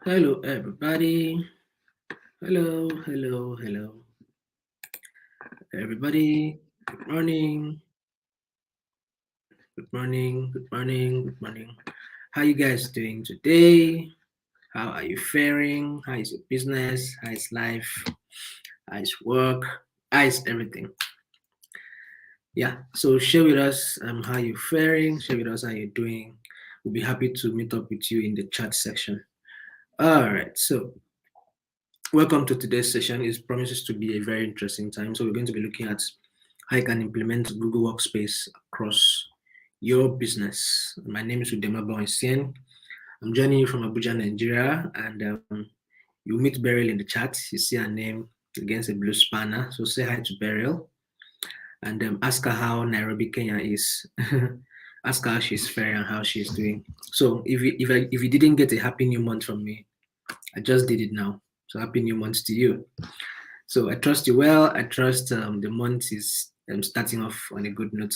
Hello, everybody. Hello. Everybody, good morning. Good morning. How you guys doing today? How are you faring? How is your business? How is life? How is work? How is everything? Yeah, so share with us how you're faring. Share with us how you're doing. We'll be happy to meet up with you in the chat section. All right, so welcome to today's session. It promises to be a very interesting time. So we're going to be looking at how you can implement Google Workspace across your business. My name is Udema Boisien. I'm joining you from Abuja, Nigeria, and you meet Beryl in the chat. You see her name against a blue spanner. So say hi to Beryl and ask her how Nairobi, Kenya is. Ask her how she's faring and how she's doing. So if you didn't get a happy new month from me, I just did it now. So happy new month to you. So I trust you well. I trust the month is starting off on a good note.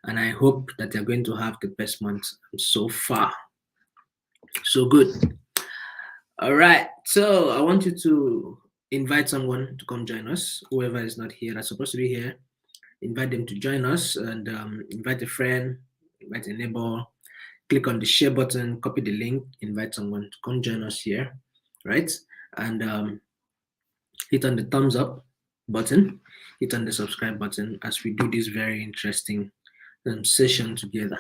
And I hope that you're going to have the best month so far. So good. All right. So I want you to invite someone to come join us. Whoever is not here, that's supposed to be here, invite them to join us and invite a friend, invite a neighbor. Click on the share button, copy the link, invite someone to come join us here, right? And hit on the thumbs up button, hit on the subscribe button as we do this very interesting session together.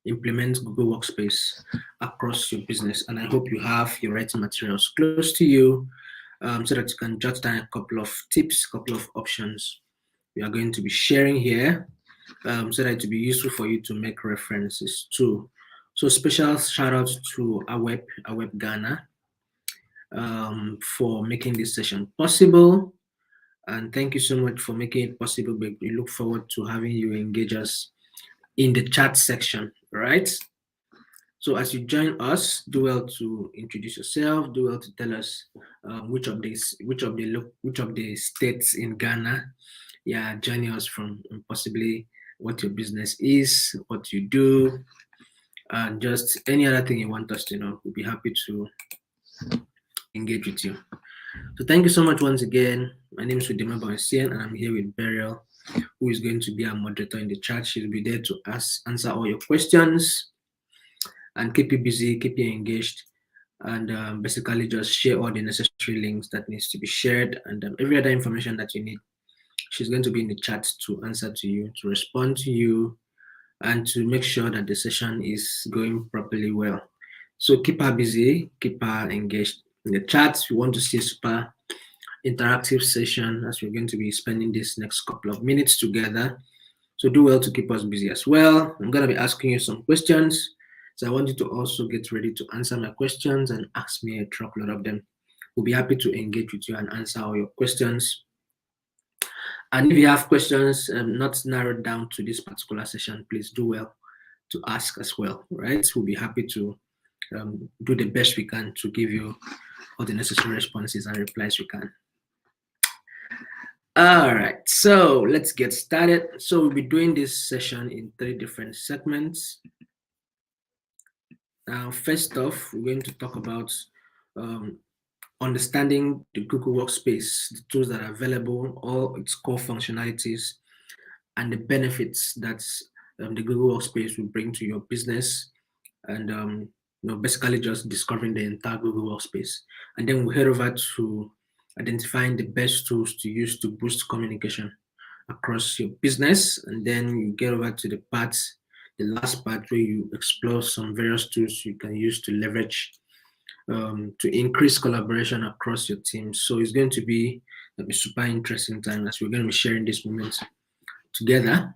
Implement Google Workspace across your business. And I hope you have your writing materials close to you so that you can jot down a couple of tips, a couple of options we are going to be sharing here so that it will be useful for you to make references to. So special shout out to Aweb Ghana for making this session possible. And thank you so much for making it possible. We look forward to having you engage us in the chat section, right? So as you join us, do well to introduce yourself. Do well to tell us which of the states in Ghana you are joining us from, and possibly what your business is, what you do, and just any other thing you want us to know. We'll be happy to engage with you. So thank you so much once again. My name is Udema Boisien, and I'm here with Beryl, who is going to be our moderator in the chat. She'll be there to answer all your questions and keep you busy, keep you engaged, and basically just share all the necessary links that needs to be shared and every other information that you need. She's going to be in the chat to answer to you, to respond to you, and to make sure that the session is going properly well. So keep her busy, keep her engaged in the chat. We want to see a super interactive session as we're going to be spending this next couple of minutes together. So do well to keep us busy as well. I'm going to be asking you some questions. So I want you to also get ready to answer my questions and ask me a truckload of them. We'll be happy to engage with you and answer all your questions. And if you have questions not narrowed down to this particular session, please do well to ask as well, right? We'll be happy to do the best we can to give you all the necessary responses and replies we can. All right, so let's get started. So we'll be doing this session in 3 different segments. Now, first off, we're going to talk about understanding the Google Workspace, the tools that are available, all its core functionalities, and the benefits that the Google Workspace will bring to your business, and basically just discovering the entire Google Workspace. And then we'll head over to identifying the best tools to use to boost communication across your business, and then you get over to the last part where you explore some various tools you can use to leverage to increase collaboration across your team. So it's going to be a super interesting time as we're going to be sharing this moment together.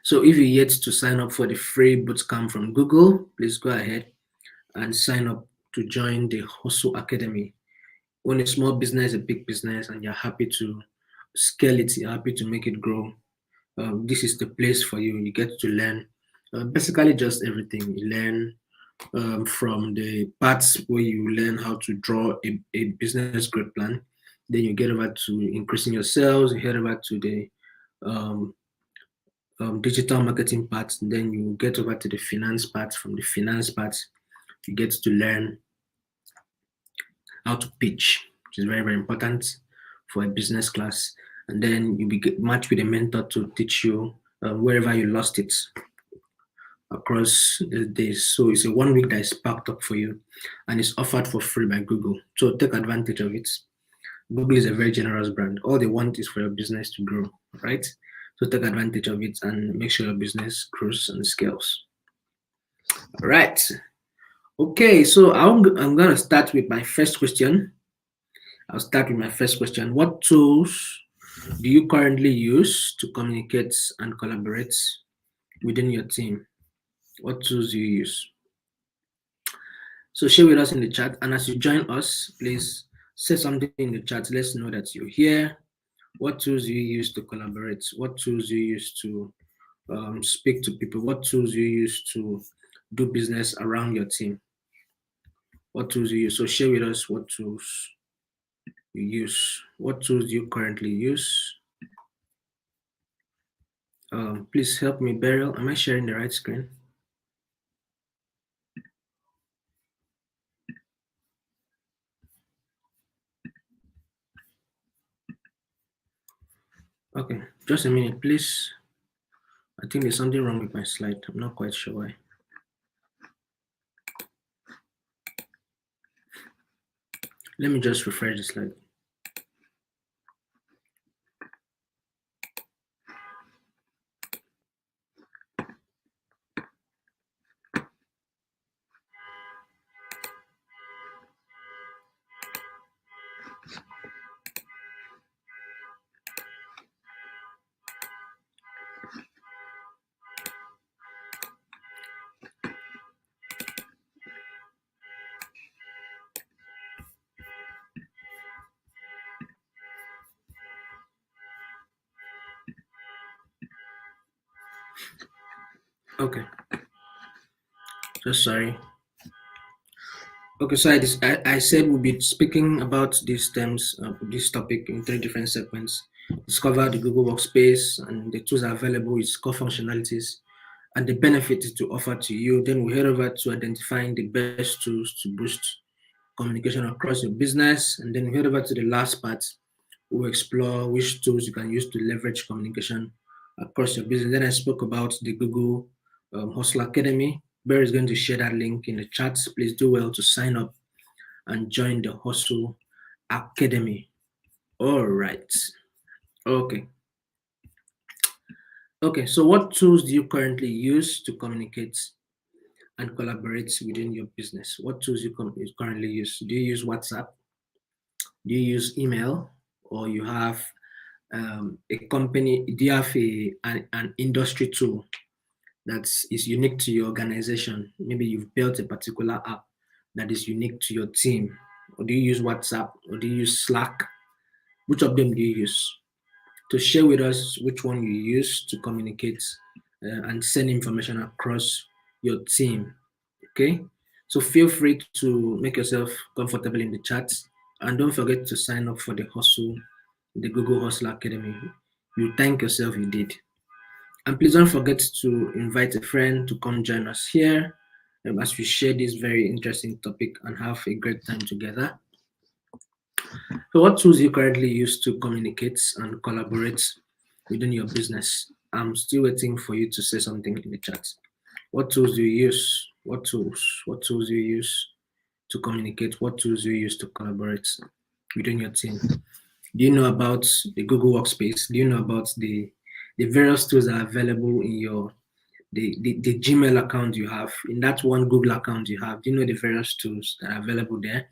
So if you're yet to sign up for the free bootcamp from Google, please go ahead and sign up to join the Hustle Academy. When a small business, a big business, and you're happy to scale it, you're happy to make it grow, this is the place for you. You get to learn basically just everything. You learn from the parts where you learn how to draw a business growth plan. Then you get over to increasing your sales. You head over to the digital marketing part. Then you get over to the finance part. From the finance part, You get to learn how to pitch, which is very, very important for a business class. And then you be matched with a mentor to teach you wherever you lost it across the days. So it's a 1 week that is packed up for you and it's offered for free by Google. So take advantage of it. Google is a very generous brand. All they want is for your business to grow, right? So take advantage of it and make sure your business grows and scales. All right. Okay, so I'm going to start with my first question. I'll start with my first question. What tools do you currently use to communicate and collaborate within your team? What tools do you use? So share with us in the chat. And as you join us, please say something in the chat. Let's know that you're here. What tools do you use to collaborate? What tools do you use to speak to people? What tools do you use to do business around your team? What tools do you use? So share with us what tools you use. What tools do you currently use? Please help me, Beryl. Am I sharing the right screen? Okay, just a minute, please. I think there's something wrong with my slide. I'm not quite sure why. Let me just refresh the slide. Okay, just sorry. Okay, so I said we'll be speaking about these terms, this topic in 3 different segments. Discover the Google Workspace and the tools are available, its core functionalities, and the benefits to offer to you. Then we head over to identifying the best tools to boost communication across your business. And then we head over to the last part. We'll explore which tools you can use to leverage communication across your business. Then I spoke about the Google Hustle Academy. Barry is going to share that link in the chat. Please do well to sign up and join the Hustle Academy. All right. Okay. Okay. So, what tools do you currently use to communicate and collaborate within your business? What tools you currently use? Do you use WhatsApp? Do you use email? Or you have a company? Do you have an industry tool that is unique to your organization? Maybe you've built a particular app that is unique to your team. Or do you use WhatsApp? Or do you use Slack? Which of them do you use? To share with us which one you use to communicate and send information across your team. Okay, so feel free to make yourself comfortable in the chat and don't forget to sign up for the Google Hustle Academy. You thank yourself you did. And please don't forget to invite a friend to come join us here as we share this very interesting topic and have a great time together. So what tools do you currently use to communicate and collaborate within your business? I'm still waiting for you to say something in the chat. What tools do you use? What tools? What tools do you use to communicate? What tools do you use to collaborate within your team? Do you know about the Google Workspace? Do you know about the various tools that are available in your the Gmail account you have? In that one Google account you have, do you know the various tools that are available there?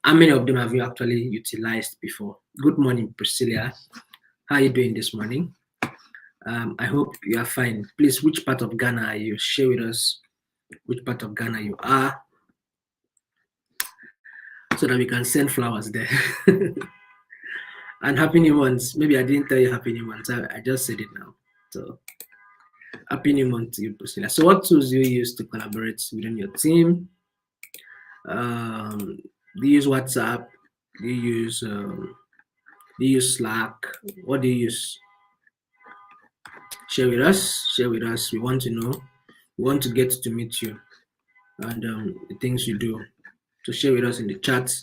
How many of them have you actually utilized before? Good morning, Priscilla. How are you doing this morning? I hope you are fine. Please, which part of Ghana are you? Share with us which part of Ghana you are so that we can send flowers there. And happy new month. Maybe I didn't tell you happy new month. I just said it now. So happy new month to you, Priscilla. So what tools do you use to collaborate within your team? Do you use WhatsApp? Do you use Slack? What do you use? Share with us. Share with us. We want to know. We want to get to meet you. and the things you do. So share with us in the chat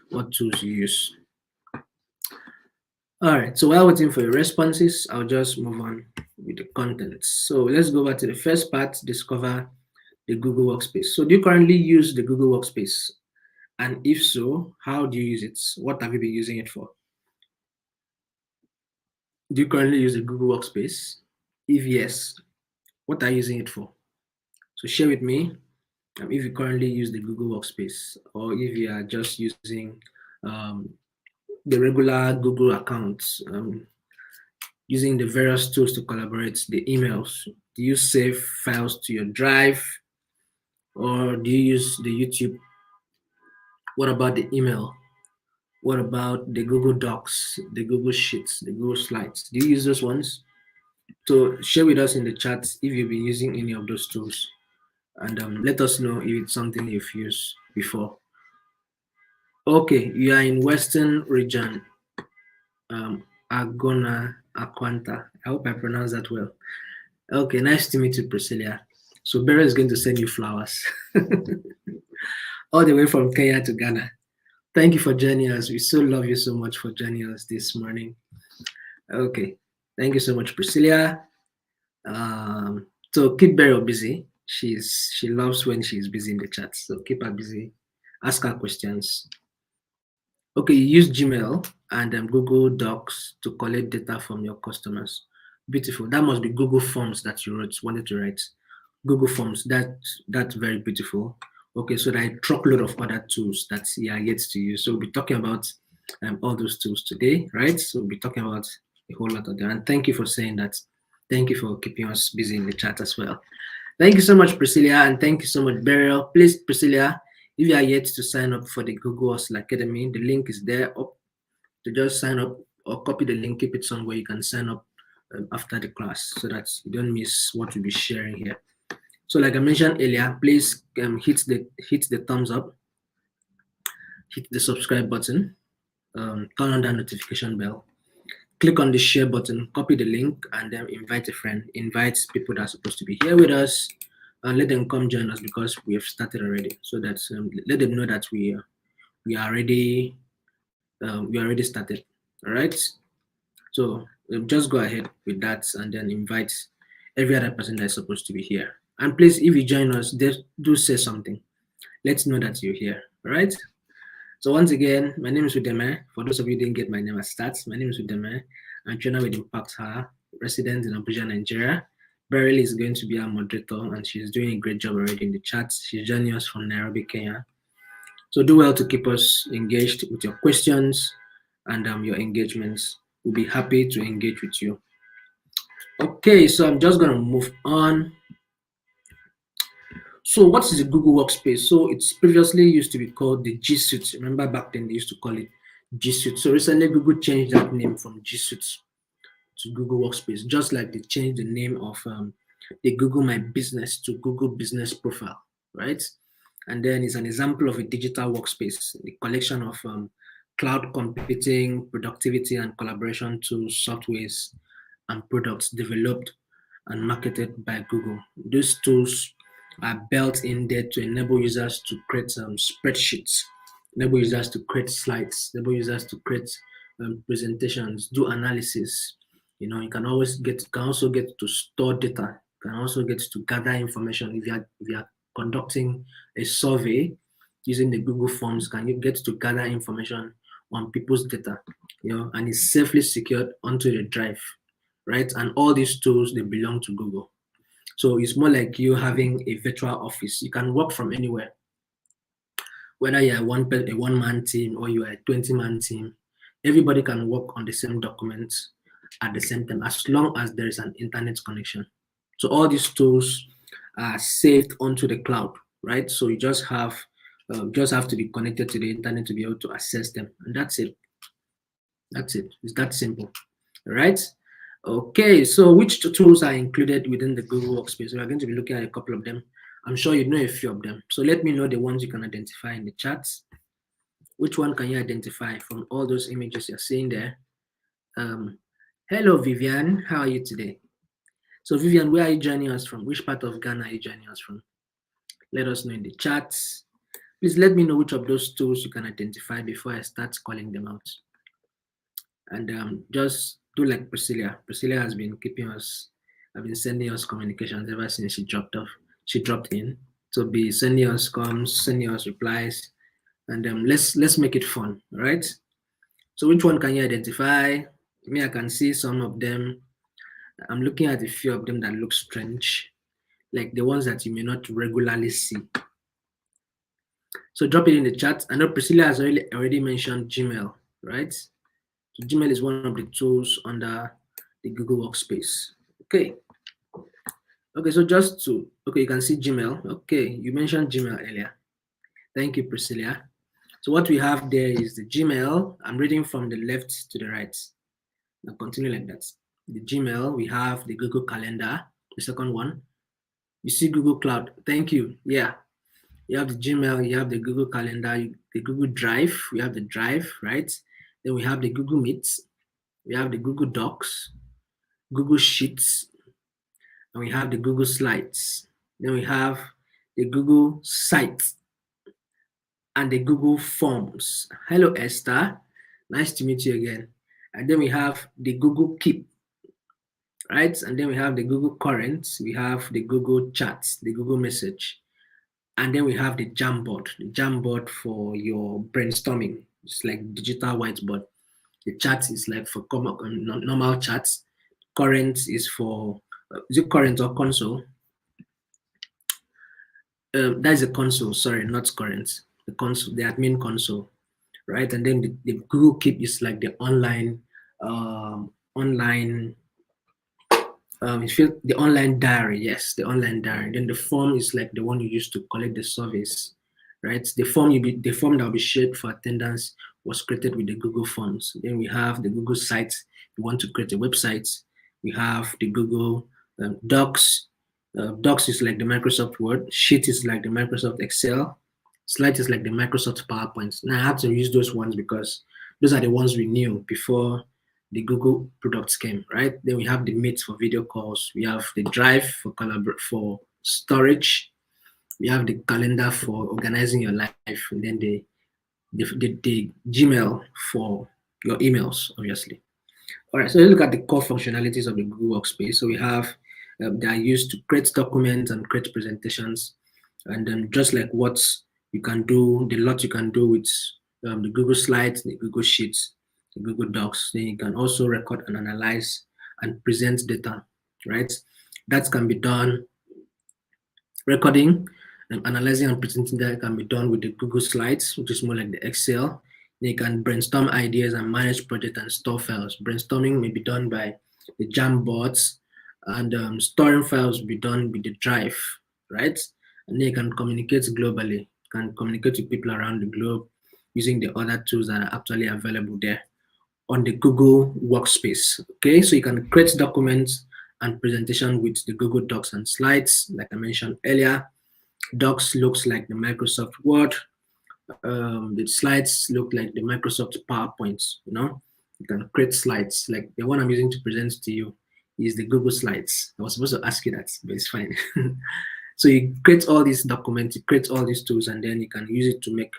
what tools you use. All right, so while waiting for your responses, I'll just move on with the content. So let's go back to the first part, discover the Google Workspace. So do you currently use the Google Workspace? And if so, how do you use it? What have you been using it for? Do you currently use the Google Workspace? If yes, what are you using it for? So share with me if you currently use the Google Workspace or if you are just using um, the regular Google accounts, using the various tools to collaborate, the emails. Do you save files to your drive or do you use the YouTube? What about the email? What about the Google Docs, the Google Sheets, the Google Slides? Do you use those ones? So share with us in the chat if you've been using any of those tools, and let us know if it's something you've used before. Okay, you are in Western region, Agona Aquanta. I hope I pronounced that well. Okay, nice to meet you, Priscilla. So Bera is going to send you flowers all the way from Kenya to Ghana. Thank you for joining us. We so love you so much for joining us this morning. Okay, thank you so much, Priscilla. So keep Beryl busy. She loves when she's busy in the chat. So keep her busy. Ask her questions. Okay, you use Gmail and Google Docs to collect data from your customers. Beautiful. That must be Google Forms that you wanted to write. Google Forms. That's very beautiful. Okay, so there are a truckload of other tools that you are yet to use. So we'll be talking about all those tools today, right? So we'll be talking about a whole lot of them. And thank you for saying that. Thank you for keeping us busy in the chat as well. Thank you so much, Priscilla, and thank you so much, Beryl. Please, Priscilla, if you are yet to sign up for the Google Hustle Academy, the link is there up to just sign up or copy the link, keep it somewhere you can sign up after the class so that you don't miss what we'll be sharing here. So like I mentioned earlier, please hit the thumbs up, hit the subscribe button, turn on that notification bell, click on the share button, copy the link, and then invite a friend, invite people that are supposed to be here with us, and let them come join us because we have started already. So that let them know that we are already started. All right. So just go ahead with that and then invite every other person that's supposed to be here. And please, if you join us, do say something. Let's know that you're here. All right. So once again, my name is Udeme. For those of you who didn't get my name at start, my name is Udeme. I'm trainer with Impact Her, resident in Abuja, Nigeria. Beryl is going to be our moderator and she's doing a great job already in the chat. She's joining us from Nairobi, Kenya. So do well to keep us engaged with your questions and your engagements. We'll be happy to engage with you. Okay, so I'm just going to move on. So what is the Google Workspace? So it's previously used to be called the G Suite. Remember back then they used to call it G Suite. So recently Google changed that name from G Suite to Google Workspace, just like they changed the name of the Google My Business to Google Business Profile, right? And then it's an example of a digital workspace, the collection of cloud computing, productivity, and collaboration tools, softwares, and products developed and marketed by Google. These tools are built in there to enable users to create spreadsheets, enable users to create slides, enable users to create presentations, do analysis. You know, you can also get to store data. You can also get to gather information. If you are conducting a survey using the Google Forms, can you get to gather information on people's data? You know, and it's safely secured onto the drive, right? And all these tools they belong to Google. So it's more like you having a virtual office. You can work from anywhere, whether you're a one-man team or you are a 20-man team. Everybody can work on the same documents at the same time, as long as there is an internet connection. So all these tools are saved onto the cloud, right? So you just have to be connected to the internet to be able to access them, and that's it. That's it. It's that simple, all right? Okay, so which tools are included within the Google Workspace? We're going to be looking at a couple of them. I'm sure you know a few of them. So let me know the ones you can identify in the chats. Which one can you identify from all those images you're seeing there? Hello, Vivian. How are you today? So Vivian, where are you joining us from? Which part of Ghana are you joining us from? Let us know in the chats. Please let me know which of those tools you can identify before I start calling them out. And just do like Priscilla. Priscilla has been keeping us, I've been sending us communications ever since she dropped off. She dropped in. So be sending us comms, sending us replies, and let's make it fun, all right? So which one can you identify? Me, I can see some of them. I'm looking at a few of them that look strange, like the ones that you may not regularly see. So drop it in the chat. I know Priscilla has already mentioned Gmail, right? So Gmail is one of the tools under the Google Workspace. Okay. Okay, so just to, okay, you can see Gmail. Okay, you mentioned Gmail earlier. Thank you, Priscilla. So what we have there is the Gmail. I'm reading from the left to the right. Now continue like that. The Gmail, we have the Google Calendar, the second one. You see Google Cloud. Thank you. Yeah. You have the Gmail, you have the Google Calendar, the Google Drive, we have the Drive, right? Then we have the Google Meets, we have the Google Docs, Google Sheets, and we have the Google Slides. Then we have the Google Sites and the Google Forms. Hello, Esther. Nice to meet you again. And then we have the Google Keep, right? And then we have the Google Currents, we have the Google Chats, the Google Message. And then we have the Jamboard for your brainstorming. It's like digital whiteboard. The chat is like for normal chats. Current is for, is it current or console? That is a console, sorry, not current. The console, the admin console, right? And then the Google Keep is like the online, the online diary, yes, the online diary. Then the form is like the one you use to collect the surveys, right? The form that will be shared for attendance was created with the Google Forms. Then we have the Google Sites. We want to create a website. We have the Google Docs. Docs is like the Microsoft Word. Sheet is like the Microsoft Excel. Slide is like the Microsoft PowerPoint. Now I have to use those ones because those are the ones we knew before the Google products came, right? Then we have the Meet for video calls. We have the Drive for storage. We have the calendar for organizing your life, and then the Gmail for your emails, obviously. All right, so let's look at the core functionalities of the Google Workspace. So we have they are used to create documents and create presentations, and then just like what you can do, the lot you can do with the Google Slides, the Google Sheets, the Google Docs. Then you can also record and analyze and present data, right? That can be done. Recording and analyzing and presenting that can be done with the Google Slides, which is more like the Excel. Then you can brainstorm ideas and manage projects and store files. Brainstorming may be done by the Jamboards, and storing files will be done with the Drive, right? And then you can communicate globally, can communicate with people around the globe using the other tools that are actually available there on the Google Workspace. Okay, so you can create documents and presentation with the Google Docs and Slides, like I mentioned earlier. Docs looks like the Microsoft Word. The slides look like the Microsoft PowerPoints. You know, you can create slides. Like the one I'm using to present to you is the Google Slides. I was supposed to ask you that, but it's fine. So you create all these documents, you create all these tools, and then you can use it to make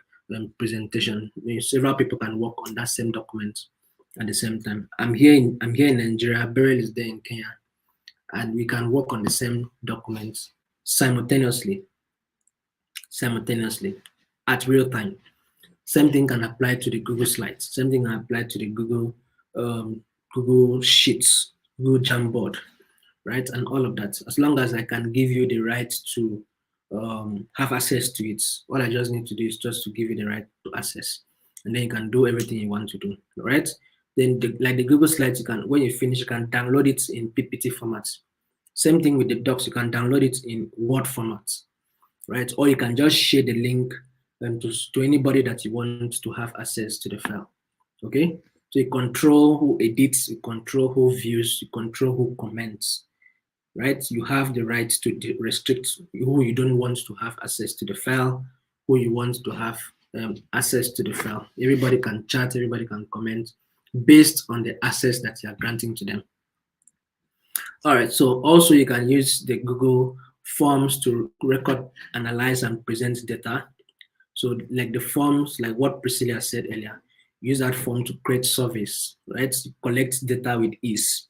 presentation. Several people can work on that same document at the same time. I'm here in Nigeria. Beryl is there in Kenya, and we can work on the same documents simultaneously at real time. Same thing can apply to the Google Slides. Same thing can apply to the Google Sheets, Google Jamboard, right? And all of that. As long as I can give you the right to have access to it, all I just need to do is just to give you the right to access, and then you can do everything you want to do, right? Then, like the Google Slides, you can, when you finish, you can download it in PPT format. Same thing with the docs, you can download it in Word format, right? Or you can just share the link to anybody that you want to have access to the file, okay? So you control who edits, you control who views, you control who comments, right? You have the right to restrict who you don't want to have access to the file, who you want to have access to the file. Everybody can chat, everybody can comment based on the access that you are granting to them. All right, so also you can use the Google forms to record, analyze, and present data. So like the forms, like what Priscilla said earlier, use that form to create surveys, right? To collect data with ease.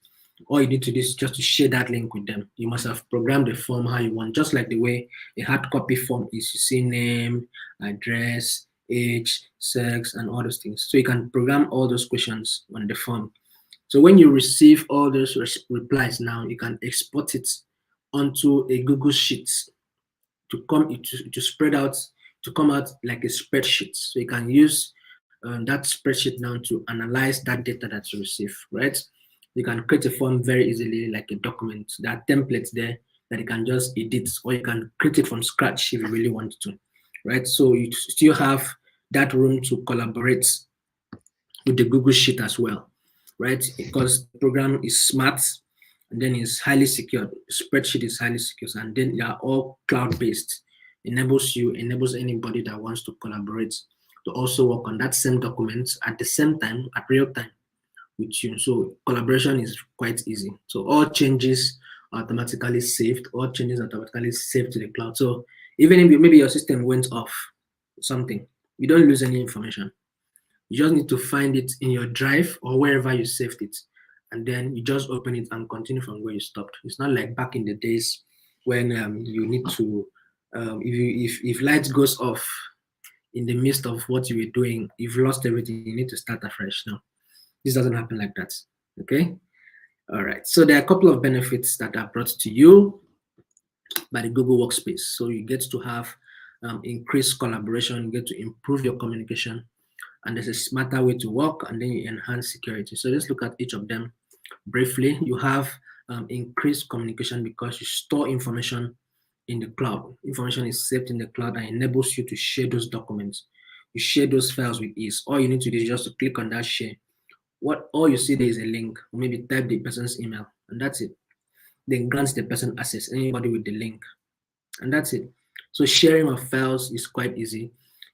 All you need to do is just to share that link with them. You must have programmed the form how you want, just like the way a hard copy form is. You see name, address, age, sex, and all those things. So you can program all those questions on the form. So when you receive all those replies now, you can export it onto a Google Sheet to spread out, to come out like a spreadsheet. So you can use that spreadsheet now to analyze that data that you receive, right? You can create a form very easily, like a document. There are templates there that you can just edit, or you can create it from scratch if you really want to, right? So you still have that room to collaborate with the Google Sheet as well, right? Because the program is smart and then it's highly secured. Spreadsheet is highly secure, and then they are all cloud-based. Enables anybody that wants to collaborate to also work on that same document at the same time, at real time with you. So collaboration is quite easy. So all changes are automatically saved. All changes are automatically saved to the cloud. So even if maybe your system went off something, you don't lose any information. You just need to find it in your drive or wherever you saved it. And then you just open it and continue from where you stopped. It's not like back in the days when you need to, if light goes off in the midst of what you were doing, you've lost everything. You need to start afresh now. This doesn't happen like that. Okay. All right. So there are a couple of benefits that are brought to you by the Google Workspace. So you get to have increased collaboration, you get to improve your communication, and there's a smarter way to work, and then you enhance security. So let's look at each of them briefly. You have increased communication because you store information in the cloud. Information is saved in the cloud and enables you to share those documents. You share those files with ease. All you need to do is just to click on that share. What all you see there is a link, or maybe type the person's email, and that's it. Then grants the person access, anybody with the link, and that's it. So sharing of files is quite easy.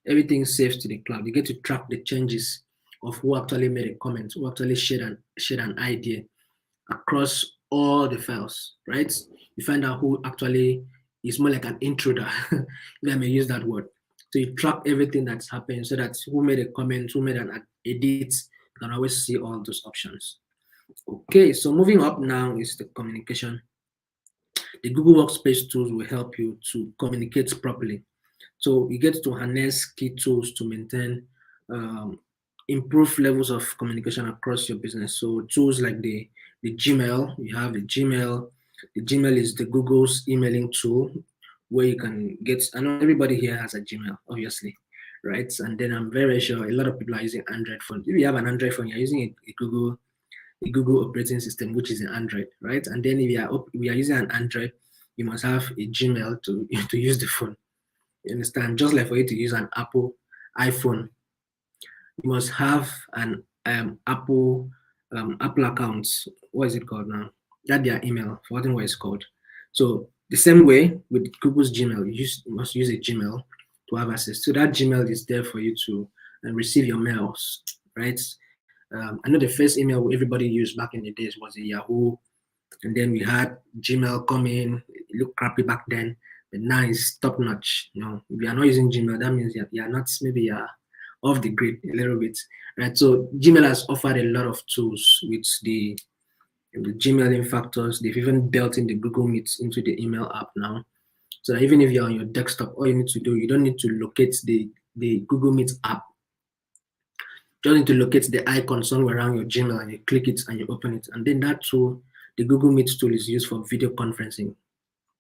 Everything saves to the cloud. You get to track the changes of who actually made a comment, who actually shared an idea across all the files, right? You find out who actually is more like an intruder, if I may use that word. So you track everything that's happened so that who made a comment, who made an edit, you can always see all those options. Okay, so moving up now is the communication. The Google Workspace tools will help you to communicate properly. So you get to harness key tools to maintain improve levels of communication across your business. So tools like the Gmail, you have the Gmail. The Gmail is the Google's emailing tool where you can get, I know everybody here has a Gmail, obviously, right? And then I'm very sure a lot of people are using Android phone. If you have an Android phone, you're using a Google operating system, which is an Android, right? And then if we are using an Android, you must have a Gmail to, to use the phone. You understand? Just like for you to use an Apple iPhone, you must have an Apple account. What is it called now? That their email, forgotten what it's called. So the same way with Google's Gmail, you must use a Gmail to have access. So that Gmail is there for you to receive your mails, right? I know the first email everybody used back in the days was a Yahoo, and then we had Gmail come in. It looked crappy back then, but now it's top notch. You know, if you are not using Gmail, that means you are not, maybe you are off the grid a little bit, right? So Gmail has offered a lot of tools with the Gmailing factors. They've even built in the Google Meets into the email app now. So that even if you're on your desktop, all you need to do, you don't need to locate the Google Meet app. You just need to locate the icon somewhere around your Gmail and you click it and you open it. And then that tool, the Google Meet tool, is used for video conferencing.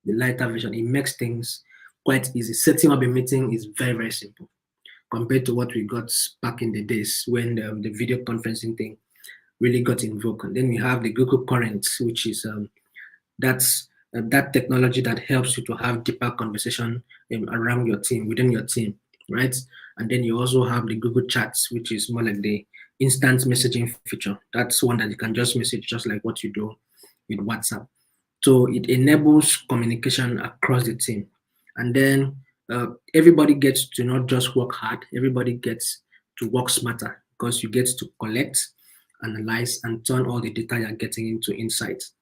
The lighter version, it makes things quite easy. Setting up a meeting is very, very simple compared to what we got back in the days when the video conferencing thing really got in vogue. And then we have the Google Current, which is that technology that helps you to have deeper conversation around your team, within your team, right? And then you also have the Google Chats, which is more like the instant messaging feature. That's one that you can just message just like what you do with WhatsApp. So it enables communication across the team. And then everybody gets to not just work hard, everybody gets to work smarter because you get to collect, analyze, and turn all the data you're getting into insights.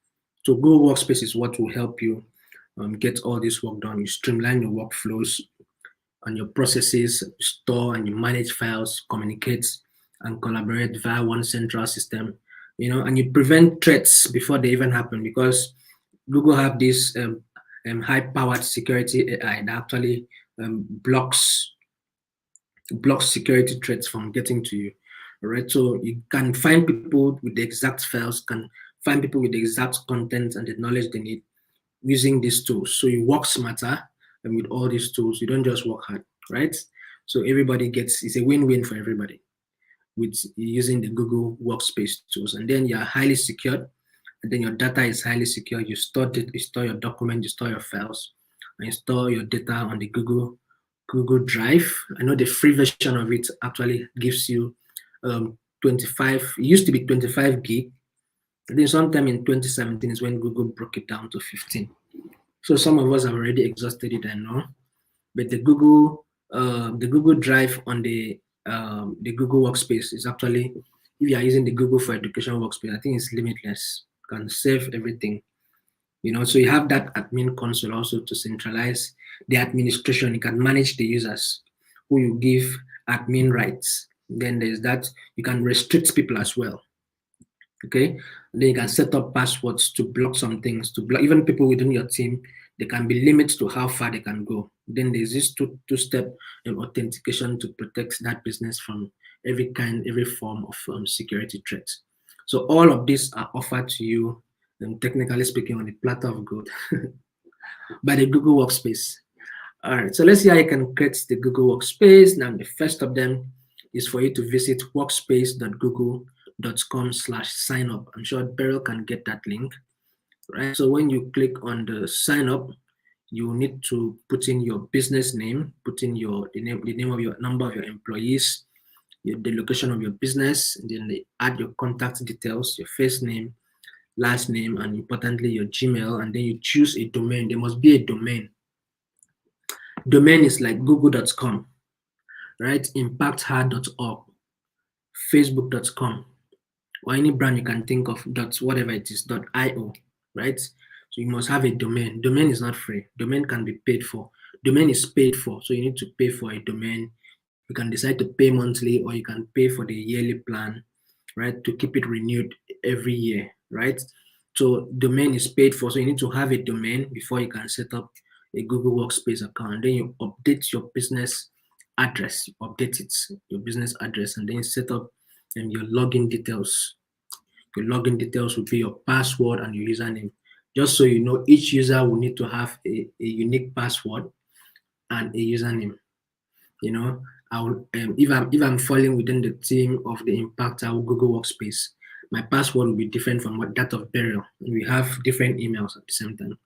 So Google Workspace is what will help you get all this work done. You streamline your workflows and your processes, store and you manage files, communicate and collaborate via one central system, and you prevent threats before they even happen, because Google have this high-powered security AI that actually blocks security threats from getting to you. All right, so you can find people with the exact files, can find people with the exact content and the knowledge they need using these tools. So you work smarter, and with all these tools, you don't just work hard, right? So everybody gets, it's a win-win for everybody with using the Google Workspace tools. And then you're highly secured, and then your data is highly secure. You store your document, you store your files, and you store your data on the Google Drive. I know the free version of it actually gives you 25. It used to be 25 gig. I think sometime in 2017 is when Google broke it down to 15. So some of us have already exhausted it, I know. But the Google Drive on the Google Workspace is actually, if you are using the Google for Education Workspace, I think it's limitless. You can save everything. So you have that admin console also to centralize the administration. You can manage the users who you give admin rights. Then there's that you can restrict people as well. Okay, and then you can set up passwords to block some things, to block even people within your team. There can be limits to how far they can go. Then there's this two-step authentication to protect that business from every form of security threats. So all of these are offered to you, technically speaking, on the platter of gold by the Google Workspace. All right, so let's see how you can create the Google Workspace. Now, the first of them is for you to visit workspace.google.com/sign up. I'm sure Beryl can get that link, right? So when you click on the sign up, you need to put in your business name, put in the name of your number of your employees, the location of your business, and then add your contact details, your first name, last name, and importantly, your Gmail, and then you choose a domain. There must be a domain. Domain is like google.com, right? impacthard.org, facebook.com, or any brand you can think of, whatever it is, .io, right? So you must have a domain. Domain is not free. Domain can be paid for. Domain is paid for, so you need to pay for a domain. You can decide to pay monthly, or you can pay for the yearly plan, right, to keep it renewed every year, right? So domain is paid for, so you need to have a domain before you can set up a Google Workspace account. Then you update your business address, your business address, and then you set up your login details. Your login details will be your password and your username. Just so you know, each user will need to have a unique password and a username. I will, if I'm falling within the team of the Impactor Google Workspace, my password will be different from that of Beryl. We have different emails at the same time.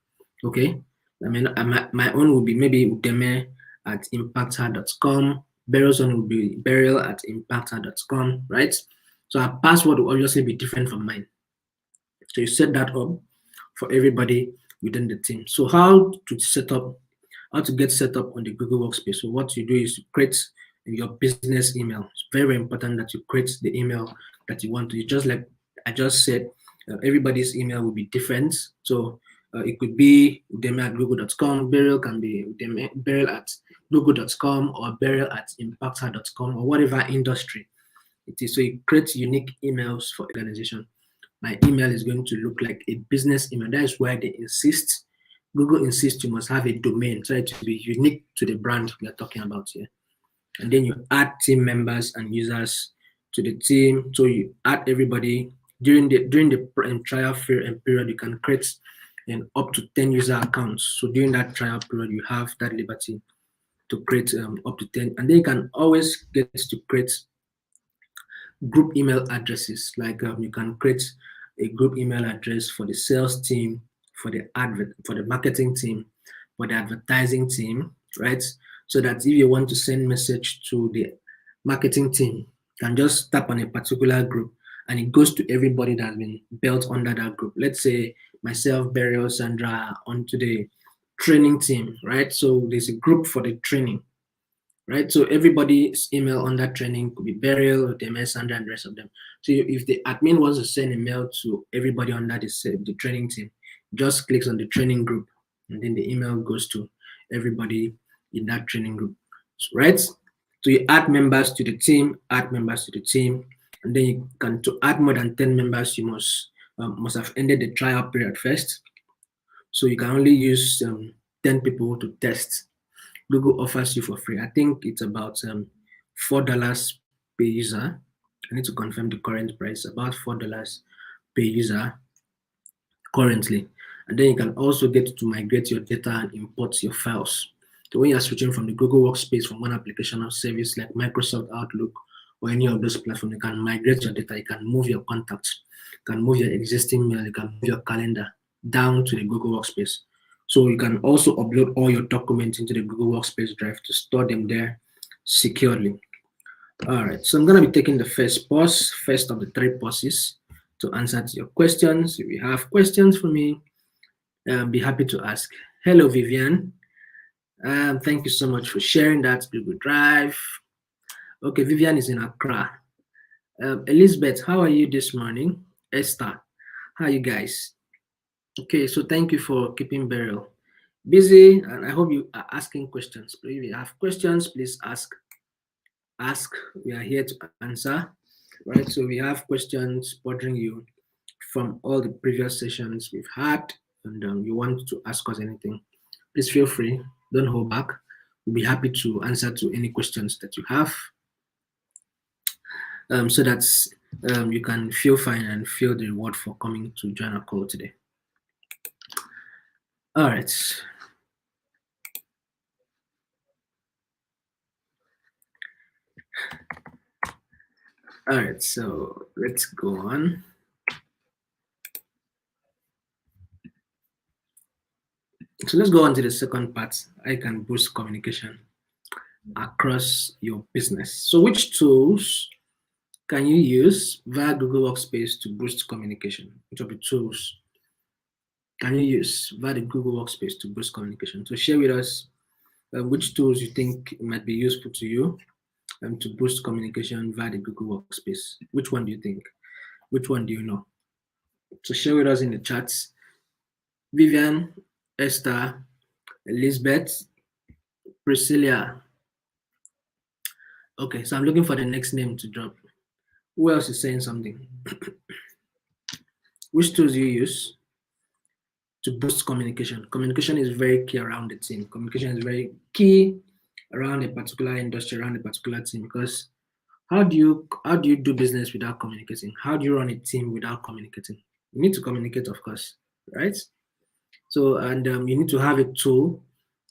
Okay, I mean, my own will be maybe udeme@impactor.com. Beryl's own will be beryl@impactor.com, right? So our password will obviously be different from mine. So you set that up for everybody within the team. So how to get set up on the Google Workspace? So what you do is you create your business email. It's very, very important that you create the email that you want to. Just like I just said, everybody's email will be different. So it could be udeme@google.com. Beryl can be beryl@google.com or beryl@impactor.com or whatever industry it is. So you create unique emails for organization. My email is going to look like a business email. That is why they insist. Google insists you must have a domain, try to be unique to the brand we are talking about here. And then you add team members and users to the team. So you add everybody during the trial period. You can create up to 10 user accounts. So during that trial period, you have that liberty to create up to 10, and then you can always get to create group email addresses. Like you can create a group email address for the sales team, for the marketing team, for the advertising team, right? So that if you want to send message to the marketing team, you can just tap on a particular group and it goes to everybody that's been built under that group. Let's say myself, Beryl, Sandra, onto the training team, right? So there's a group for the training, right? So everybody's email on that training could be Beryl, Udeme, Sandra, and the rest of them. So if the admin wants to send a mail to everybody under the training team, just clicks on the training group, and then the email goes to everybody in that training group, right? So you add members to the team, and then you can, to add more than 10 members, you must have ended the trial period first. So you can only use 10 people to test. Google offers you for free. I think it's about $4 per user. I need to confirm the current price, about $4 per user currently. And then you can also get to migrate your data and import your files. So when you're switching from the Google Workspace from one application or service like Microsoft Outlook or any of those platforms, you can migrate your data, you can move your contacts, you can move your existing mail, you can move your calendar down to the Google Workspace. So you can also upload all your documents into the Google Workspace drive to store them there securely. All right, so I'm going to be taking the first of the 3 pauses to answer to your questions. If you have questions for me, be happy to ask. Hello, Vivian. Thank you so much for sharing that Google Drive. Okay, Vivian is in Accra. Elizabeth, how are you this morning? Esther, how are you guys? Okay, so thank you for keeping Beryl busy, and I hope you are asking questions. If you have questions, please ask. We are here to answer. Right, so we have questions bothering you from all the previous sessions we've had, and you want to ask us anything, please feel free. Don't hold back. We'll be happy to answer to any questions that you have, so that you can feel fine and feel the reward for coming to join our call today. All right. All right, so let's go on. So let's go on to the second part. I can boost communication across your business. So which tools can you use via Google Workspace to boost communication? Which of the tools can you use via the Google Workspace to boost communication? So share with us which tools you think might be useful to you to boost communication via the Google Workspace. Which one do you think? Which one do you know? So share with us in the chats. Vivian, Esther, Elizabeth, Priscilla. Okay, so I'm looking for the next name to drop. Who else is saying something? Which tools do you use to boost communication? Communication is very key around the team. Communication is very key around a particular industry, around a particular team, because how do you do business without communicating? How do you run a team without communicating? You need to communicate, of course, right? So, and you need to have a tool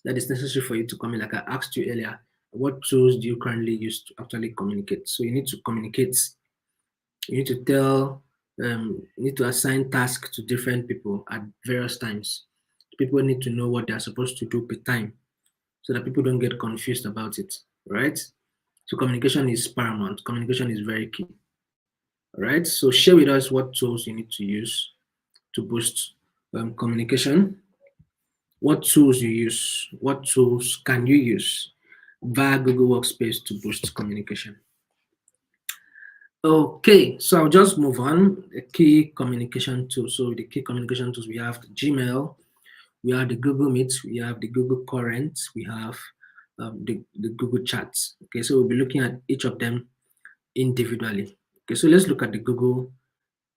that is necessary for you to communicate. Like I asked you earlier, what tools do you currently use to actually communicate? So you need to communicate. You need to tell, you need to assign tasks to different people at various times. People need to know what they are supposed to do per time so that people don't get confused about it, right? So communication is paramount. Communication is very key. All right. So share with us what tools you need to use to boost communication. What tools you use? What tools can you use via Google Workspace to boost communication? Okay, so I'll just move on. The key communication tools. So the key communication tools, we have the Gmail, we have the Google Meet, we have the Google Current, we have the Google Chats. Okay, so we'll be looking at each of them individually. Okay, so let's look at the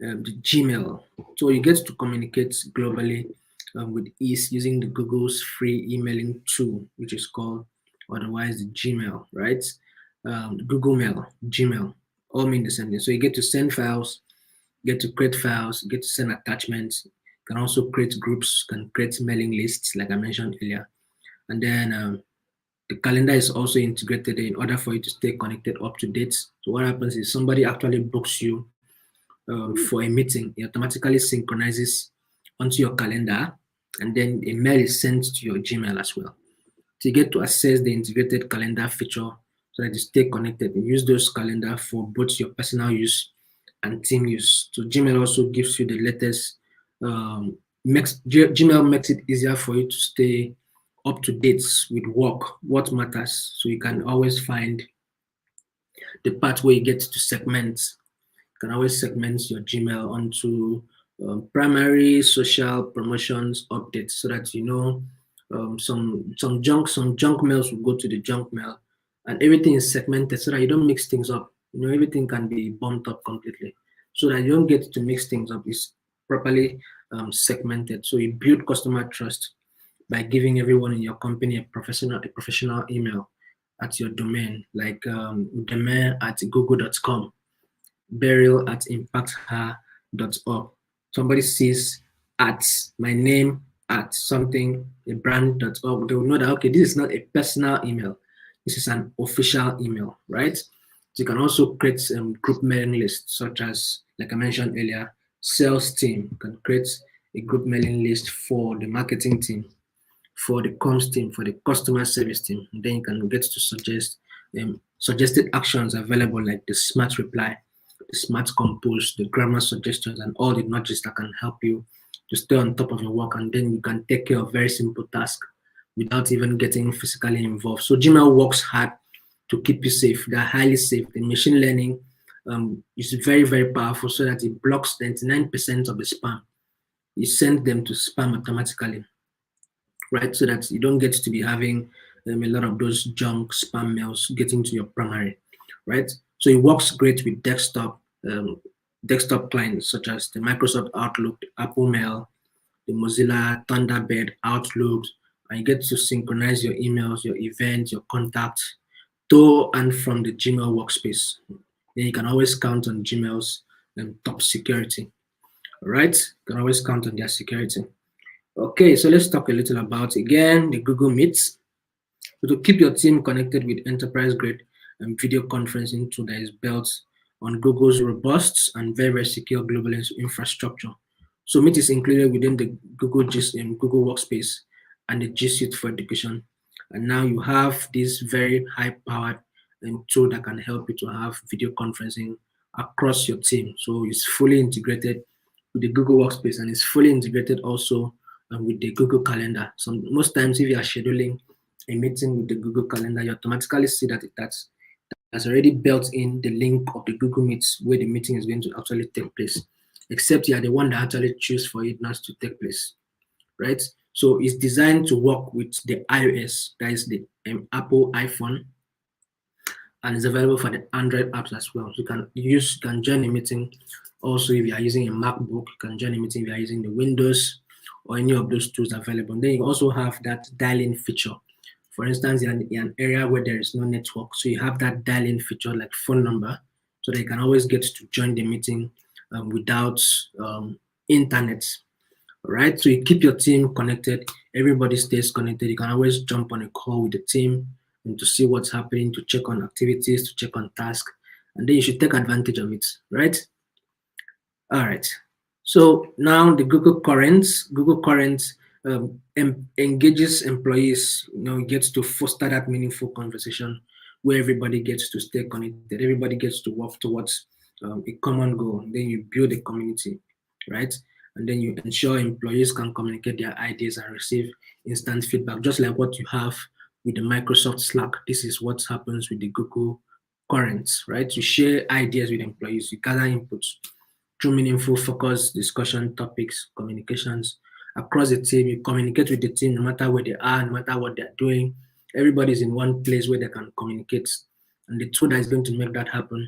Gmail. So you get to communicate globally with ease using the Google's free emailing tool, which is called otherwise the Gmail, right? Google Mail, Gmail, all mean the same thing. So you get to send files, get to create files, get to send attachments. You can also create groups, can create mailing lists, like I mentioned earlier. And then the calendar is also integrated in order for you to stay connected up to date. So what happens is somebody actually books you for a meeting, it automatically synchronizes onto your calendar, and then a mail is sent to your Gmail as well. So you get to access the integrated calendar feature so that you stay connected and use those calendar for both your personal use and team use. So Gmail also gives you the latest, Gmail makes it easier for you to stay up to date with work, what matters. So you can always find the part where you get to segment. You can always segment your Gmail onto primary social promotions updates, so that you know some junk mails will go to the junk mail, and everything is segmented so that you don't mix things up. You know, everything can be bumped up completely, so that you don't get to mix things up. It's properly segmented. So you build customer trust by giving everyone in your company a professional email at your domain, like domain at google.com, burial at impacther.org. Somebody sees at my name at something, a brand.org, they will know that, okay, this is not a personal email. This is an official email, right? So you can also create group mailing lists, such as, like I mentioned earlier, sales team can create a group mailing list for the marketing team, for the comms team, for the customer service team. And then you can get to suggest suggested actions available, like the smart reply, the smart compose, the grammar suggestions, and all the nudges that can help you to stay on top of your work. And then you can take care of very simple tasks without even getting physically involved. So Gmail works hard to keep you safe. They're highly safe. The machine learning is very, very powerful, so that it blocks 99% of the spam. You send them to spam automatically, right? So that you don't get to be having a lot of those junk spam mails getting to your primary, right? So it works great with desktop clients such as the Microsoft Outlook, the Apple Mail, the Mozilla Thunderbird Outlook, and you get to synchronize your emails, your events, your contacts to and from the Gmail workspace. Then you can always count on Gmail's top security, all right? You can always count on their security. Okay, so let's talk a little about, again, the Google Meets. So to keep your team connected with enterprise-grade video conferencing tool that is built on Google's robust and very, very secure global infrastructure. So Meet is included within the Google Workspace and the G Suite for Education. And now you have this very high-powered tool that can help you to have video conferencing across your team. So it's fully integrated with the Google Workspace, and it's fully integrated also with the Google Calendar. So most times, if you are scheduling a meeting with the Google Calendar, you automatically see that that's already built in the link of the Google Meets where the meeting is going to actually take place, except you are the one that actually choose for it not to take place, right? So it's designed to work with the iOS, that is the Apple iPhone, and it's available for the Android apps as well. So you can join a meeting. Also, if you are using a MacBook, you can join a meeting if you are using the Windows or any of those tools available. Then you also have that dial-in feature. For instance, you're in an area where there is no network, so you have that dial-in feature like phone number, so they can always get to join the meeting without internet. All right, so you keep your team connected. Everybody stays connected. You can always jump on a call with the team and to see what's happening, to check on activities, to check on tasks, and then you should take advantage of it, right? All right. So now the Google Currents engages employees. You know, gets to foster that meaningful conversation where everybody gets to stay connected. Everybody gets to work towards a common goal. Then you build a community, right? And then you ensure employees can communicate their ideas and receive instant feedback, just like what you have with the Microsoft Slack. This is what happens with the Google Currents, right? You share ideas with employees, you gather inputs through meaningful, focused discussion topics, communications across the team. You communicate with the team no matter where they are, no matter what they're doing. Everybody's in one place where they can communicate. And the tool that is going to make that happen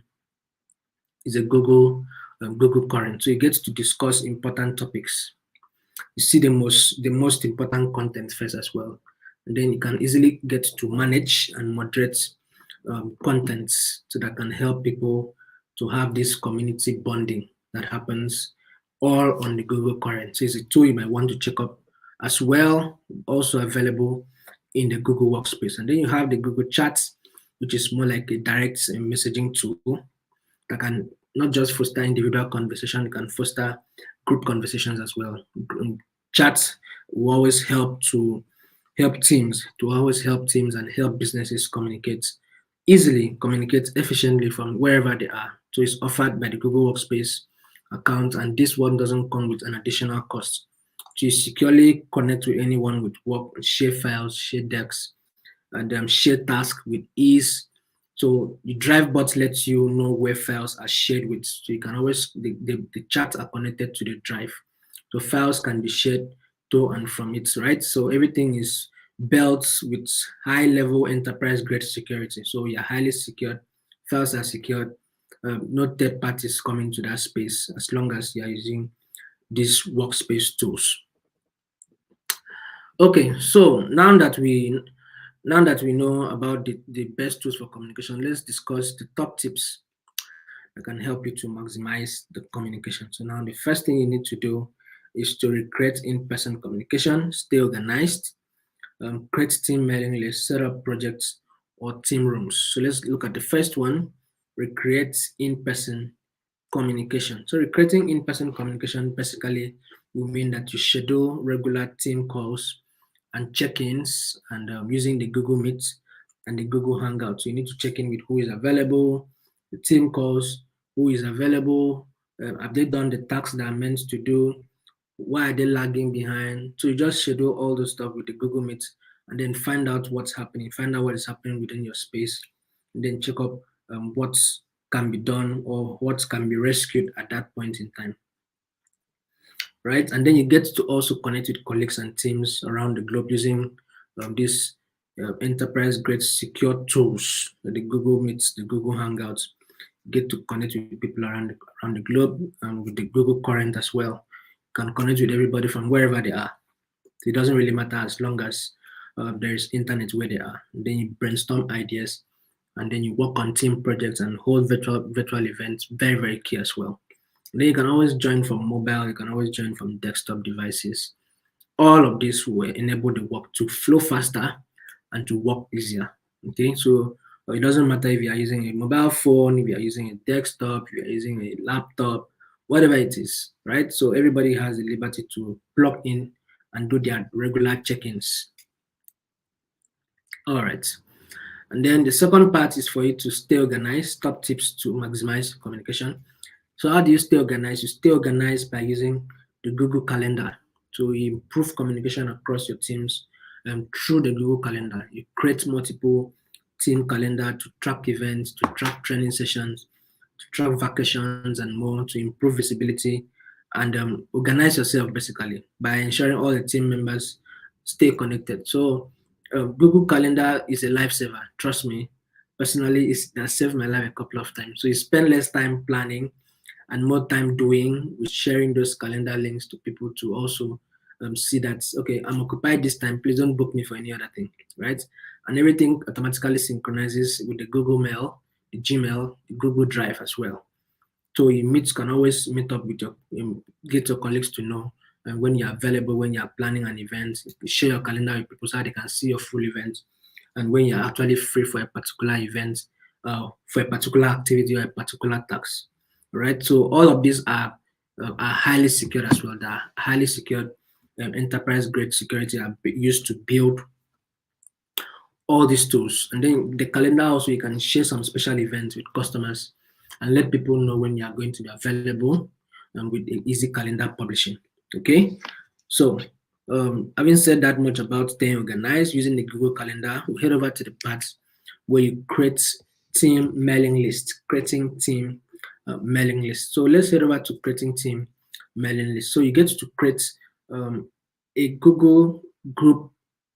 is a Google Current. So you get to discuss important topics. You see the most important content first as well, and then you can easily get to manage and moderate contents, so that can help people to have this community bonding that happens all on the Google Current. So it's a tool you might want to check up as well, also available in the Google Workspace. And then you have the Google Chats, which is more like a direct messaging tool that can not just foster individual conversation, it can foster group conversations as well. Chats will always help teams and help businesses communicate easily, communicate efficiently from wherever they are. So it's offered by the Google Workspace account, and this one doesn't come with an additional cost. To securely connect with anyone with work, share files, share decks, and share tasks with ease So the drive bot lets you know where files are shared with. So you can always, the chats are connected to the drive. So files can be shared to and from it, right? So everything is built with high level enterprise grade security. So you're highly secured, files are secured, no third parties coming to that space as long as you're using these workspace tools. Okay, so now that we know about the best tools for communication, let's discuss the top tips that can help you to maximize the communication. So now the first thing you need to do is to recreate in-person communication, stay organized, create team mailing lists, set up projects or team rooms. So let's look at the first one, recreate in-person communication. So recreating in-person communication basically will mean that you schedule regular team calls and check-ins and using the Google Meet and the Google Hangout. So you need to check in with who is available, the team calls, who is available, have they done the tasks that are meant to do, why are they lagging behind. So you just schedule all those stuff with the Google Meet and then find out what's happening, find out what is happening within your space, and then check up what can be done or what can be rescued at that point in time, right? And then you get to also connect with colleagues and teams around the globe using these enterprise grade secure tools, the Google Meets, the Google Hangouts. Get to connect with people around the globe and with the Google Current as well. You can connect with everybody from wherever they are. It doesn't really matter as long as there's internet where they are. And then you brainstorm ideas, and then you work on team projects and hold virtual events. Very, very key as well. And then you can always join from mobile. You can always join from desktop devices. All of this will enable the work to flow faster and to work easier. Okay, so it doesn't matter if you are using a mobile phone, if you are using a desktop, if you are using a laptop, whatever it is, right? So everybody has the liberty to plug in and do their regular check-ins. All right. And then the second part is for you to stay organized, top tips to maximize communication. So how do you stay organized? You stay organized by using the Google Calendar to improve communication across your teams through the Google Calendar. You create multiple team calendar to track events, to track training sessions, to track vacations and more, to improve visibility and organize yourself basically by ensuring all the team members stay connected. So Google Calendar is a lifesaver. Trust me, personally, it has saved my life a couple of times. So you spend less time planning and more time doing with sharing those calendar links to people to also see that, okay, I'm occupied this time, please don't book me for any other thing, right? And everything automatically synchronizes with the Google Mail, the Gmail, the Google Drive as well. So you can always meet up with get your colleagues to know when you're available, when you're planning an event, share your calendar with people so they can see your full event. And when you're actually free for a particular event, for a particular activity or a particular task, right? So all of these are highly secured as well. They are highly secured enterprise grade security are used to build all these tools. And then the calendar also, you can share some special events with customers and let people know when you are going to be available with an easy calendar publishing. Okay, so having said that much about staying organized using the Google Calendar, we'll head over to the part where you create team mailing lists, creating team mailing lists. So let's head over to creating team mailing lists. So you get to create a Google group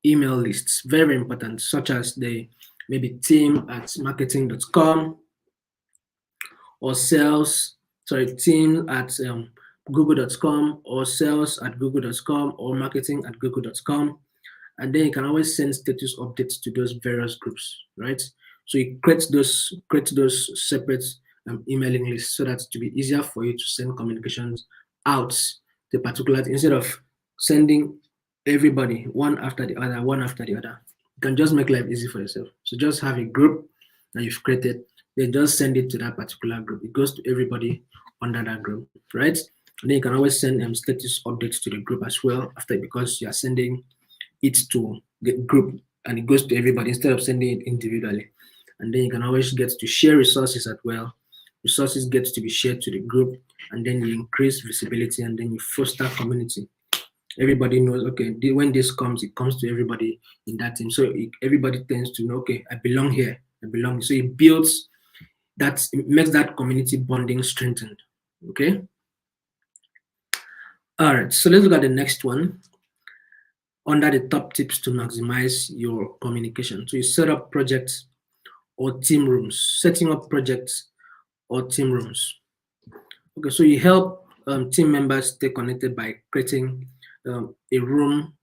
email lists, very important, such as the maybe team at marketing.com or team at google.com or sales at google.com or marketing at google.com. And then you can always send status updates to those various groups, right? So you create those separate emailing lists so that it will be easier for you to send communications out to particular instead of sending everybody one after the other, one after the other. You can just make life easy for yourself. So just have a group that you've created, then just send it to that particular group. It goes to everybody under that group, right? And then you can always send status updates to the group as well after because you are sending it to the group and it goes to everybody instead of sending it individually. And then you can always get to share resources as well. Resources get to be shared to the group, and then you increase visibility and then you foster community. Everybody knows, okay, when this comes, it comes to everybody in that team. So everybody tends to know, okay, I belong here. belonging. So it builds that, it makes that community bonding strengthened. Okay. All right. So let's look at the next one. Under the top tips to maximize your communication. So you set up projects or team rooms, setting up projects or team rooms. Okay, so you help team members stay connected by creating a room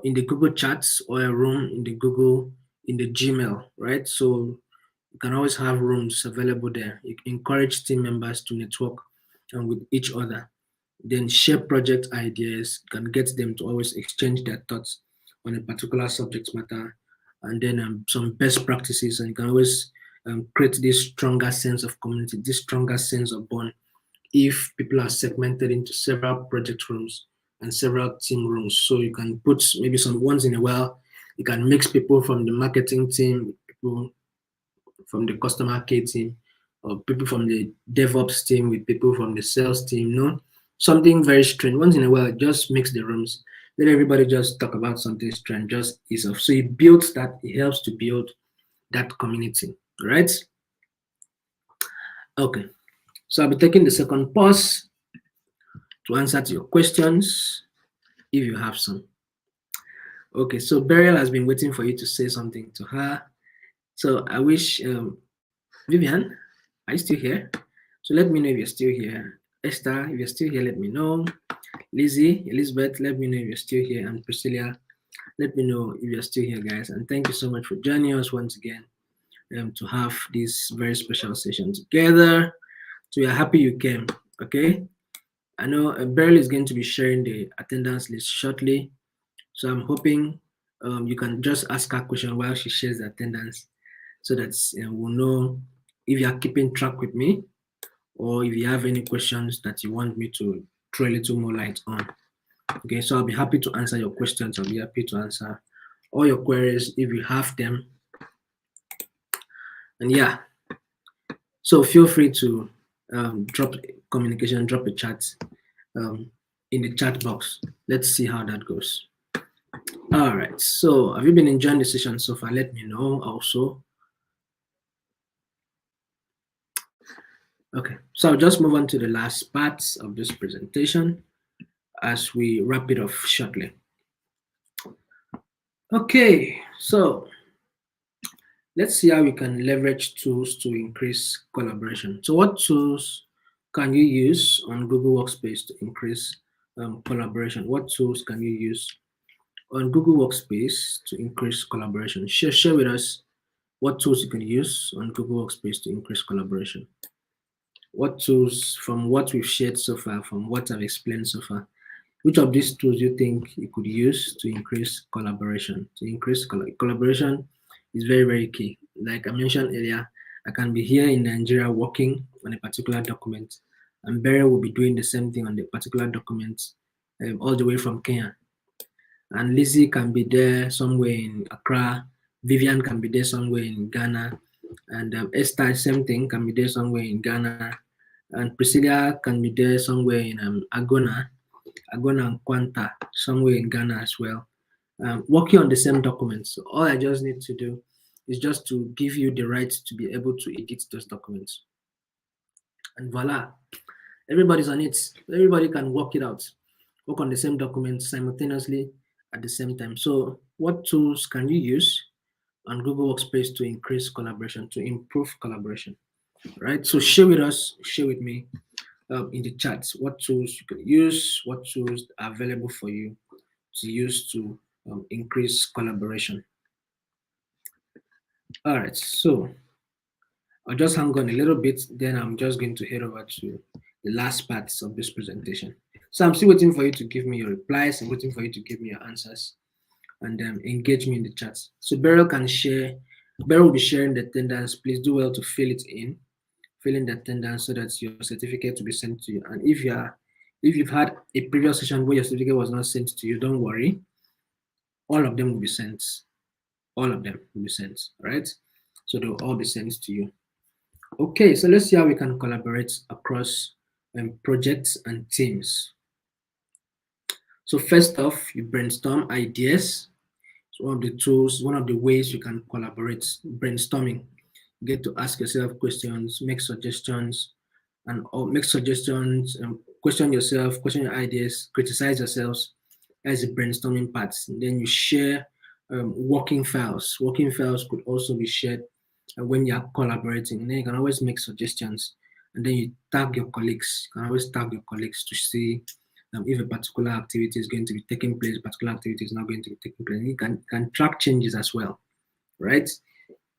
in the Google Chats or a room in the Gmail, right? So you can always have rooms available there. You encourage team members to network with each other. Then share project ideas, can get them to always exchange their thoughts on a particular subject matter, and then some best practices, and you can always create this stronger sense of community, this stronger sense of bond if people are segmented into several project rooms and several team rooms. So you can put maybe some once in a while, you can mix people from the marketing team with people from the customer care team, or people from the DevOps team with people from the sales team. Something very strange. Once in a while, just mix the rooms. Let everybody just talk about something strange, just ease off. So it builds that, it helps to build that community, right? Okay. So I'll be taking the second pause to answer to your questions if you have some. Okay, so Beryl has been waiting for you to say something to her. So I wish, Vivian, are you still here? So let me know if you're still here. Esther, if you're still here, let me know. Lizzie, Elizabeth, let me know if you're still here. And Priscilla, let me know if you're still here, guys. And thank you so much for joining us once again to have this very special session together. So we are happy you came, okay? I know Beryl is going to be sharing the attendance list shortly. So I'm hoping you can just ask her question while she shares the attendance so that we'll know if you are keeping track with me or if you have any questions that you want me to throw a little more light on. Okay, so I'll be happy to answer your questions. I'll be happy to answer all your queries if you have them. And yeah, so feel free to drop communication, drop a chat in the chat box. Let's see how that goes. All right, so have you been enjoying the session so far? Let me know also. Okay, so I'll just move on to the last parts of this presentation as we wrap it off shortly. Okay, so let's see how we can leverage tools to increase collaboration. So what tools can you use on Google Workspace to increase collaboration? What tools can you use on Google Workspace to increase collaboration? Share with us what tools you can use on Google Workspace to increase collaboration. What tools, from what we've shared so far, from what I've explained so far, which of these tools do you think you could use to increase collaboration? To increase collaboration is very, very key. Like I mentioned earlier, I can be here in Nigeria working on a particular document, and Barry will be doing the same thing on the particular document all the way from Kenya. And Lizzie can be there somewhere in Accra. Vivian can be there somewhere in Ghana. And Esther, same thing, can be there somewhere in Ghana. And Priscilla can be there somewhere in Agona and Kwanta, somewhere in Ghana as well, working on the same documents. So all I just need to do is just to give you the right to be able to edit those documents. And voila, everybody's on it. Everybody can work it out, work on the same document simultaneously at the same time. So what tools can you use on Google Workspace to increase collaboration, to improve collaboration, right? So share with us, share with me in the chat what tools you can use, what tools are available for you to use to increase collaboration. All right, so I'll just hang on a little bit, then I'm just going to head over to the last parts of this presentation. So I'm still waiting for you to give me your replies. I'm waiting for you to give me your answers and engage me in the chat. So Beryl can share, Beryl will be sharing the attendance. Please do well to fill it in, fill in the attendance so that your certificate will be sent to you. And if you've had a previous session where your certificate was not sent to you, don't worry. All of them will be sent. All of them will be sent, right? So they'll all be sent to you. Okay, so let's see how we can collaborate across projects and teams. So first off, you brainstorm ideas. It's one of the tools, one of the ways you can collaborate, brainstorming. You get to ask yourself questions, make suggestions, and or make suggestions, question yourself, question your ideas, criticize yourselves as a brainstorming part. And then you share working files. Working files could also be shared when you are collaborating. And then you can always make suggestions. And then you tag your colleagues. You can always tag your colleagues to see if a particular activity is going to be taking place, a particular activity is not going to be taking place. You can track changes as well, right?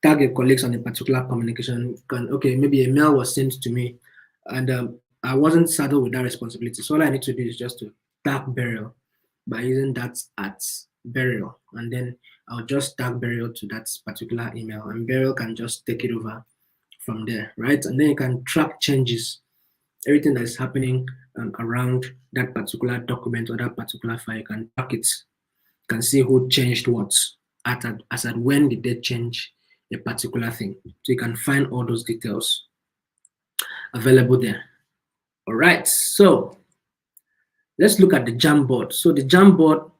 Tag your colleagues on a particular communication. Okay, maybe a mail was sent to me and I wasn't saddled with that responsibility. So all I need to do is just to tag burial by using that at burial, and then I'll just tag burial to that particular email, and burial can just take it over from there, right? And then you can track changes, everything that is happening around that particular document or that particular file. You can track it, you can see who changed what, as at when did they change a particular thing. So you can find all those details available there. All right, so let's look at the Jamboard. So the Jamboard,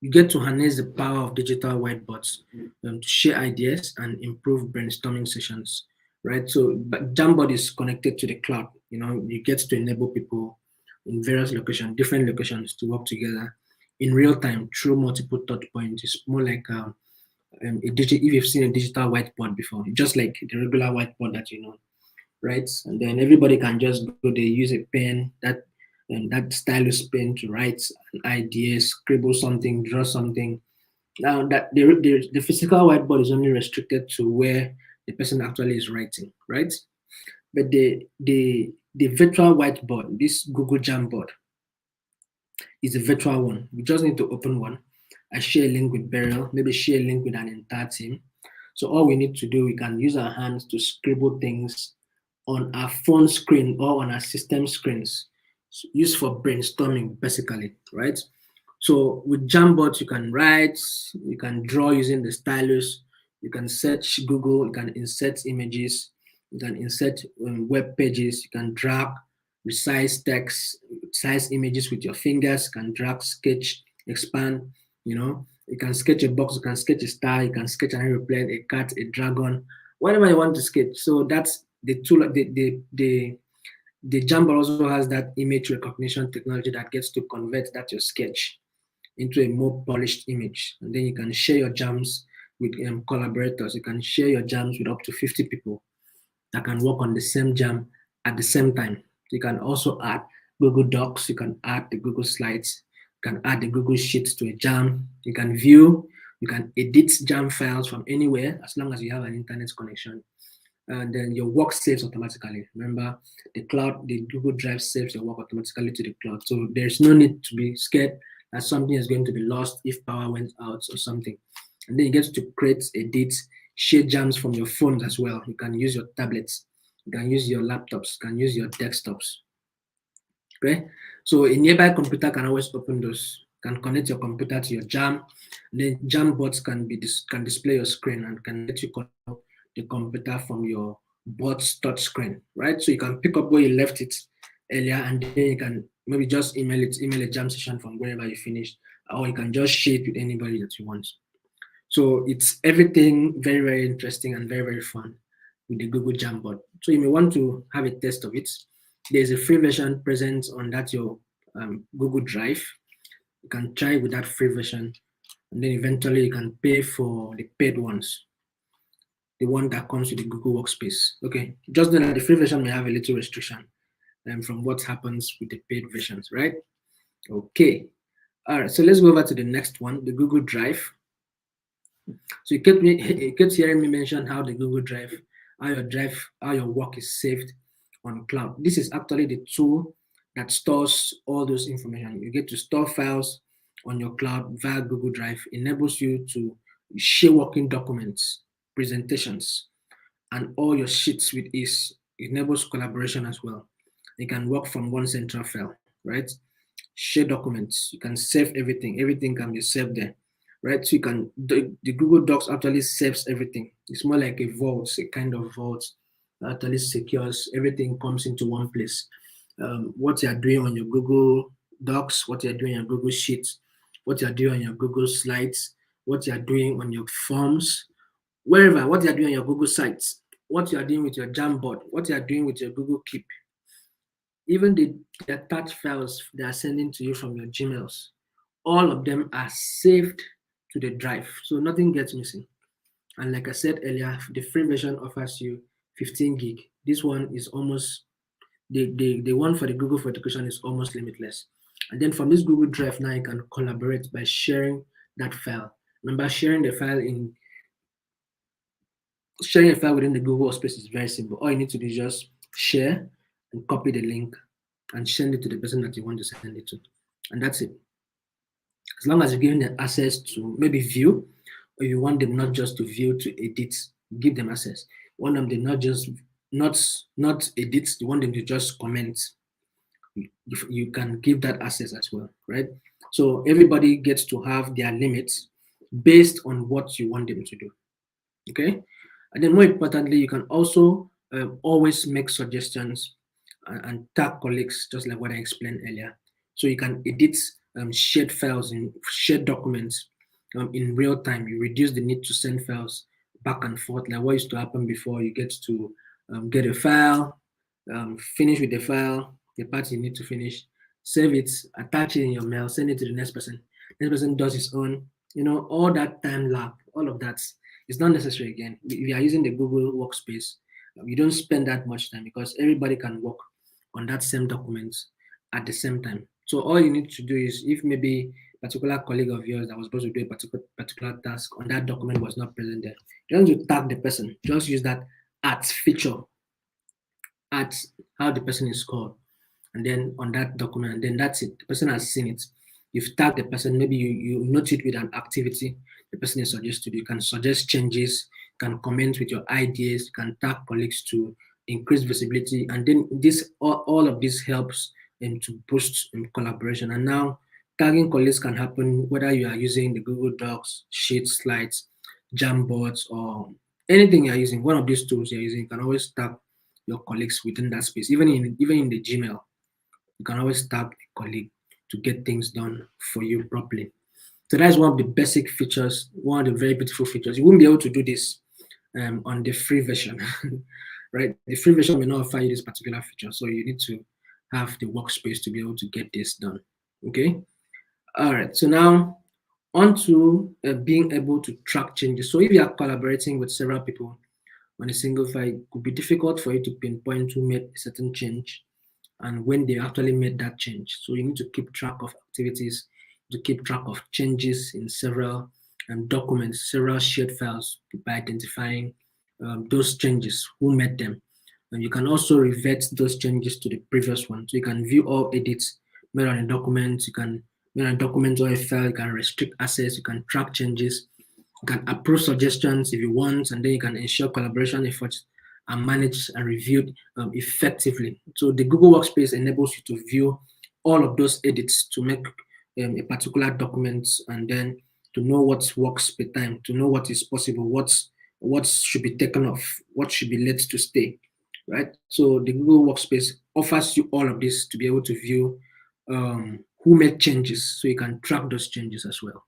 you get to harness the power of digital whiteboards to share ideas and improve brainstorming sessions, right? So but Jamboard is connected to the cloud. You know, you get to enable people in various locations, different locations, to work together in real time through multiple touch points. It's more like if you've seen a digital whiteboard before, just like the regular whiteboard that you know, right? And then everybody can just go, they use a pen, that stylus pen, to write an idea, scribble something, draw something. Now that the physical whiteboard is only restricted to where the person actually is writing, right? But the virtual whiteboard, this Google Jamboard, is a virtual one. We just need to open one. I share a link with Beryl, maybe share a link with an entire team. So all we need to do, we can use our hands to scribble things on our phone screen or on our system screens, used for brainstorming, basically, right? So with Jamboard, you can write, you can draw using the stylus, you can search Google, you can insert images, you can insert web pages, you can drag, resize text, size images with your fingers, you can drag, sketch, expand, you know, you can sketch a box, you can sketch a star, you can sketch an aeroplane, a cat, a dragon, whatever you want to sketch. So that's the tool, the Jamboard also has that image recognition technology that gets to convert that your sketch into a more polished image. And then you can share your jams with collaborators. You can share your jams with up to 50 people that can work on the same jam at the same time. You can also add Google Docs. You can add the Google Slides. You can add the Google Sheets to a jam. You can view, you can edit jam files from anywhere as long as you have an internet connection. And then your work saves automatically. Remember, the cloud, the Google Drive saves your work automatically to the cloud. So there's no need to be scared that something is going to be lost if power went out or something. And then you get to create, edit, share jams from your phones as well. You can use your tablets, you can use your laptops, you can use your desktops. Okay, so a nearby computer can always open those. Can connect your computer to your jam. And then Jamboards can display your screen and can let you control the computer from your bot's touch screen, right? So you can pick up where you left it earlier, and then you can maybe just email a jam session from wherever you finished, or you can just share it with anybody that you want. So it's everything very, very interesting and very, very fun with the Google Jamboard. So you may want to have a test of it. There's a free version present on that your Google Drive. You can try with that free version, and then eventually you can pay for the paid ones, the one that comes with the Google Workspace. Okay, just know that the free version may have a little restriction from what happens with the paid versions, right? Okay, all right, so let's go over to the next one, the Google Drive. So you kept hearing me mention how the Google Drive, how your work is saved on cloud. This is actually the tool that stores all those information. You get to store files on your cloud via Google Drive, enables you to share working documents, presentations, and all your sheets with ease. It enables collaboration as well. You can work from one central file, right? Share documents, you can save everything. Everything can be saved there, right? So you can, the Google Docs actually saves everything. It's more like a vault, a kind of vault that actually secures everything, comes into one place. What you're doing on your Google Docs, what you're doing on Google Sheets, what you're doing on your Google Slides, what you're doing on your forms, wherever, what you are doing on your Google sites, what you are doing with your Jamboard, what you are doing with your Google Keep, even the attached files they are sending to you from your Gmails, all of them are saved to the drive, so nothing gets missing. And like I said earlier, the free version offers you 15 gig. This one is almost the one for the Google for Education is almost limitless. And then from this Google Drive now you can collaborate by sharing that file. Remember, sharing a file within the Google Workspace is very simple. All you need to do is just share and copy the link and send it to the person that you want to send it to. And that's it. As long as you're giving them access to maybe view, or you want them not just to view, to edit, give them access. You want them to not just not edit, you want them to just comment. You can give that access as well, right? So everybody gets to have their limits based on what you want them to do. Okay, and then more importantly, you can also always make suggestions and tag colleagues, just like what I explained earlier. So you can edit shared files in shared documents in real time. You reduce the need to send files back and forth, like what used to happen before. You get to get a file, finish with the file, the part you need to finish, save it, attach it in your mail, send it to the next person. Next person does his own. All that time lag, all of that is not necessary again. If you are using the Google Workspace, you don't spend that much time because everybody can work on that same document at the same time. So all you need to do is, if maybe a particular colleague of yours that was supposed to do a particular task on that document was not present there, you don't need to tag the person. Just use that at feature, at how the person is called, and then on that document, and then that's it. The person has seen it. You've tagged the person, maybe you note it with an activity the person is suggested. You can suggest changes, you can comment with your ideas, you can tag colleagues to increase visibility, and then this all of this helps to boost collaboration. And now tagging colleagues can happen whether you are using the Google Docs, Sheets, Slides, Jamboards, or anything you're using. One of these tools you're using, you can always tag your colleagues within that space. Even in the Gmail, you can always tag a colleague to get things done for you properly. So that's one of the basic features, one of the very beautiful features. You won't be able to do this on the free version, right? The free version may not offer you this particular feature, so you need to have the workspace to be able to get this done. Okay. All right. So now on to being able to track changes. So if you are collaborating with several people on a single file, it could be difficult for you to pinpoint who made a certain change and when they actually made that change. So you need to keep track of activities, to keep track of changes in several documents, several shared files by identifying those changes, who made them. And you can also revert those changes to the previous one. So you can view all edits made on a document, you can made on a document or a file, you can restrict access, you can track changes, you can approve suggestions if you want, and then you can ensure collaboration efforts are managed and reviewed effectively. So the Google Workspace enables you to view all of those edits to make a particular document, and then to know what works per time, to know what is possible, what should be taken off, what should be let to stay, right? So the Google Workspace offers you all of this to be able to view who made changes, so you can track those changes as well.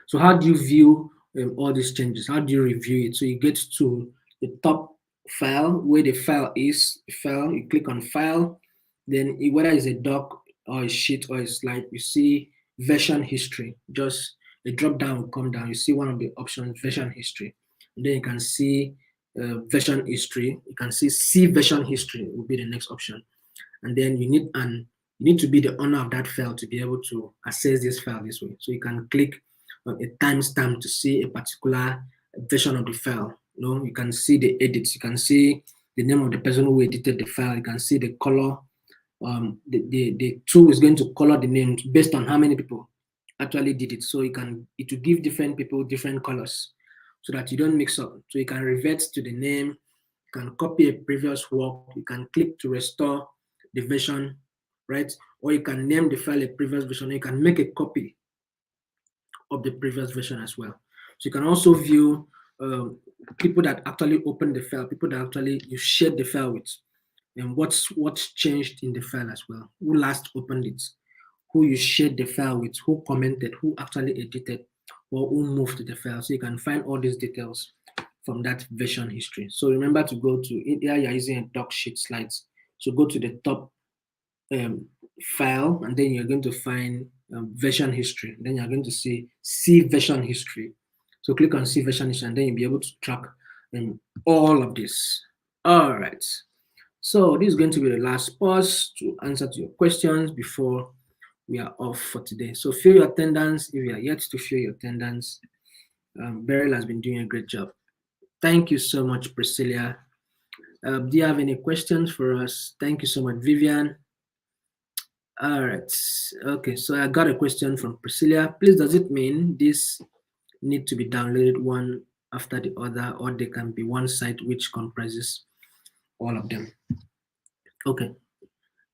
So how do you view all these changes? How do you review it? So you get to the top file where the file is, you click on file, then whether it's a doc or a sheet or a slide, you see version history. Just a drop down will come down. You see one of the options, version history. And then you can see version history. You can see version history will be the next option. And then you need to be the owner of that file to be able to access this file this way. So you can click on a timestamp to see a particular version of the file. You can see the edits. You can see the name of the person who edited the file. You can see the color. The tool is going to color the names based on how many people actually did it. So it will give different people different colors so that you don't mix up. So you can revert to the name. You can copy a previous work. You can click to restore the version, right? Or you can name the file a previous version. You can make a copy of the previous version as well. So you can also view people that actually opened the file, people that actually you shared the file with, and what's changed in the file as well. Who last opened it, who you shared the file with, who commented, who actually edited, or who moved the file. So you can find all these details from that version history. So remember to go to, here you're using a doc sheet slides. So go to the top file, and then you're going to find version history. Then you're going to see version history. So click on see version history, and then you'll be able to track all of this. All right. So this is going to be the last pause to answer to your questions before we are off for today. So fill your attendance. If you are yet to fill your attendance, Beryl has been doing a great job. Thank you so much, Priscilla. Do you have any questions for us? Thank you so much, Vivian. All right. Okay, so I got a question from Priscilla. Please, does it mean this need to be downloaded one after the other, or they can be one site which comprises all of them? Okay.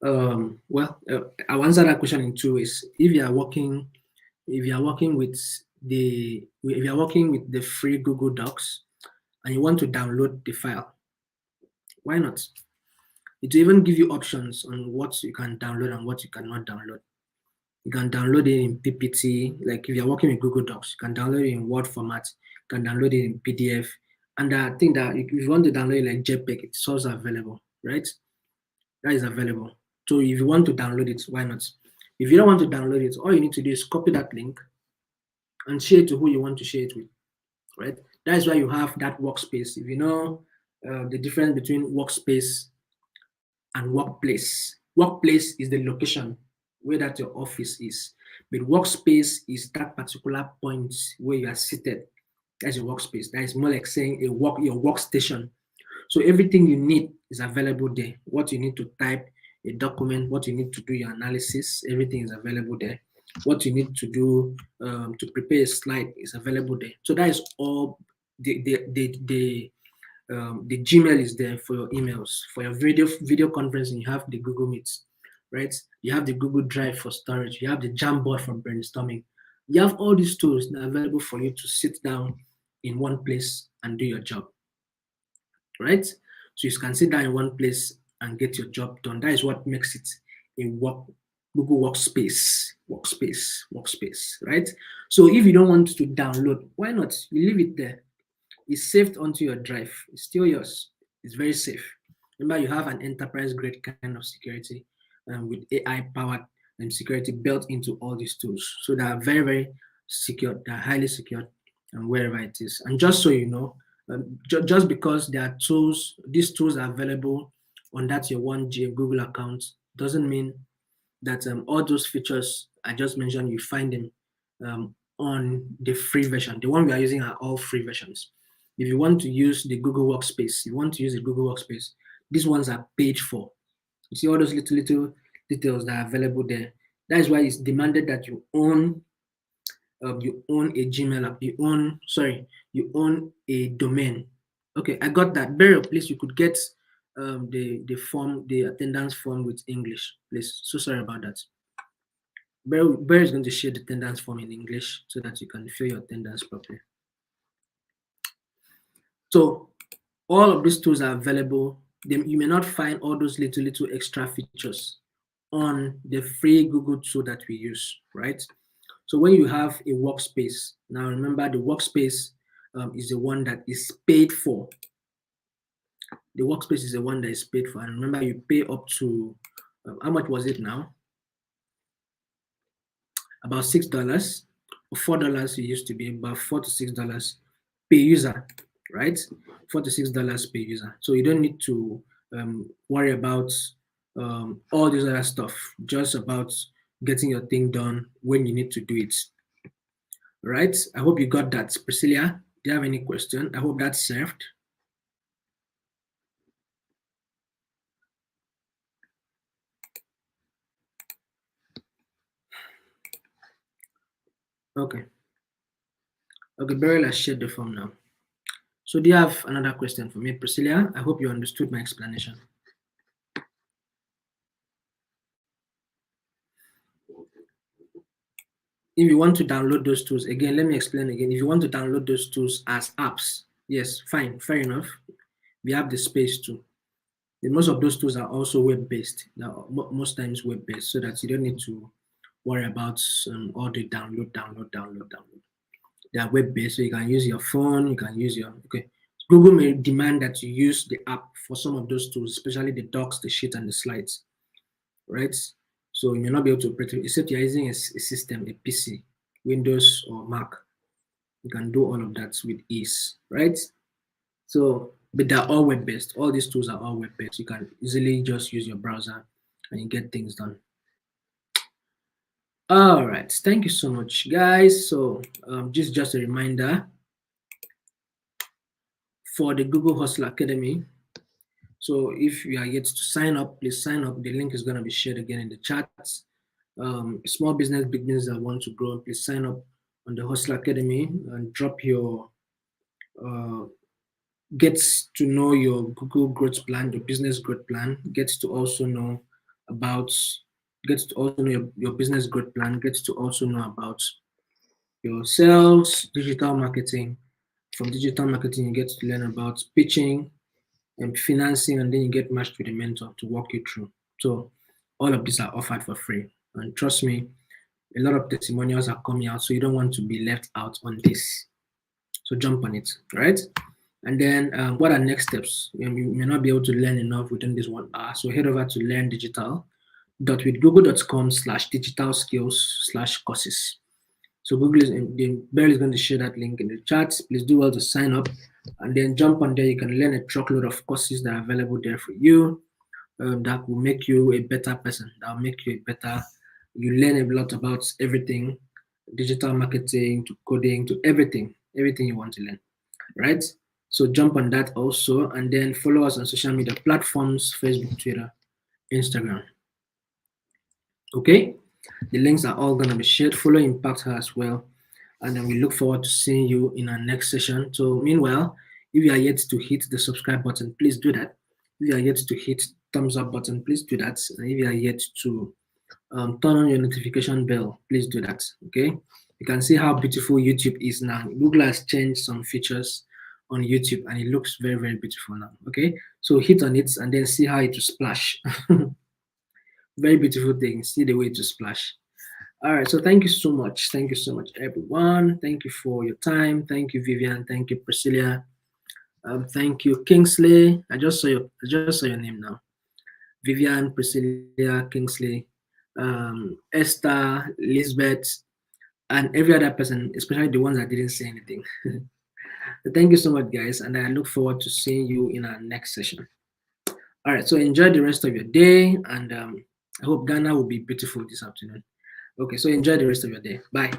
Well, I'll answer that question in two ways. If you are working with the free Google Docs and you want to download the file, why not? It will even give you options on what you can download and what you cannot download. You can download it in PPT, like if you're working with Google Docs, you can download it in Word format, you can download it in PDF. And I think that if you want to download it like JPEG, it's also available, right? That is available. So if you want to download it, why not? If you don't want to download it, all you need to do is copy that link and share it to who you want to share it with, right? That is why you have that workspace. If you know the difference between workspace and workplace. Workplace is the location where that your office is, but workspace is that particular point where you are seated. That's your workspace. That is more like saying your workstation. So everything you need is available there. What you need to type, a document, what you need to do your analysis, everything is available there. What you need to do to prepare a slide is available there. So that is all the Gmail is there for your emails. For your video conferencing, you have the Google Meets, right? You have the Google Drive for storage. You have the Jamboard for brainstorming. You have all these tools that are available for you to sit down in one place and do your job, right? So you can sit down in one place and get your job done. That is what makes it a Google workspace, right? So if you don't want to download, why not? You leave it there. It's saved onto your drive. It's still yours. It's very safe. Remember, you have an enterprise-grade kind of security with AI-powered security built into all these tools. So they are very, very secure. They are highly secure, and wherever it is. And just so you know, just because there are tools, these tools are available on that your Google account, doesn't mean that all those features I just mentioned, you find them on the free version. The one we are using are all free versions. If you want to use the Google Workspace, these ones are paid for. You see all those little details that are available there. That is why it's demanded that you own a Gmail app. You own a domain. Okay, I got that. Beryl, please, you could get the attendance form with English, please. So sorry about that. Beryl is going to share the attendance form in English so that you can fill your attendance properly. So all of these tools are available. You may not find all those little extra features on the free Google tool that we use, right? So when you have a workspace, now remember the workspace is the one that is paid for. The workspace is the one that is paid for. And remember, you pay up to, how much was it now? About $6 or $4 it used to be, about $4 to $6 per user, right? $4 to $6 per user. So you don't need to worry about all this other stuff, just about getting your thing done when you need to do it. Right? I hope you got that. Priscilla, do you have any question? I hope that's served. Okay. Okay, Beryl has shared the form now. So do you have another question for me, Priscilla? I hope you understood my explanation. If you want to download those tools, again, let me explain again. If you want to download those tools as apps, yes, fine, fair enough. We have the space too. And most of those tools are also web-based. Now, most times web-based, so that you don't need to worry about all the download. They are web-based, so you can use your phone, you can use your, okay. Google may demand that you use the app for some of those tools, especially the docs, the sheet, and the slides, right? So you may not be able to operate it, except you're using a system, a PC, Windows or Mac. You can do all of that with ease, right? So, but they're all web-based. All these tools are all web-based. You can easily just use your browser and you get things done. All right, thank you so much, guys. So, just a reminder for the Google Hustle Academy. So, if you are yet to sign up, please sign up. The link is going to be shared again in the chats. Small business, big business that want to grow, please sign up on the Hustle Academy and drop your gets to know your Google growth plan, your business growth plan, gets to also know about, gets to also know your business growth plan, gets to also know about your sales, digital marketing. From digital marketing, you get to learn about pitching and financing, and then you get matched with a mentor to walk you through. So all of these are offered for free. And trust me, a lot of testimonials are coming out, so you don't want to be left out on this. So jump on it, right? And then what are next steps? You may not be able to learn enough within this 1 hour. So head over to learndigital.withgoogle.com/digital skills/courses. So Google Beryl is going to share that link in the chat. Please do well to sign up and then jump on there. You can learn a truckload of courses that are available there for you that will make you a better person. That will make you a better, you learn a lot about everything, digital marketing to coding to everything you want to learn, right? So jump on that also, and then follow us on social media platforms, Facebook, Twitter, Instagram. Okay, the links are all gonna be shared. Follow Impact Her as well, and then we look forward to seeing you in our next session. So meanwhile, if you are yet to hit the subscribe button, please do that. If you are yet to hit thumbs up button, please do that. And if you are yet to turn on your notification bell, please do that. Okay, you can see how beautiful YouTube is now. Google has changed some features on YouTube and it looks very, very beautiful now. Okay, so hit on it and then see how it will splash. Very beautiful thing. See the way to splash. All right, so thank you so much. Thank you so much, everyone. Thank you for your time. Thank you, Vivian. Thank you, Priscilla. Thank you, Kingsley. I just saw your name now. Vivian, Priscilla, Kingsley, Esther, Lisbeth, and every other person, especially the ones that didn't say anything. Thank you so much, guys, and I look forward to seeing you in our next session. All right, so enjoy the rest of your day, and I hope Ghana will be beautiful this afternoon. Okay, so enjoy the rest of your day. Bye.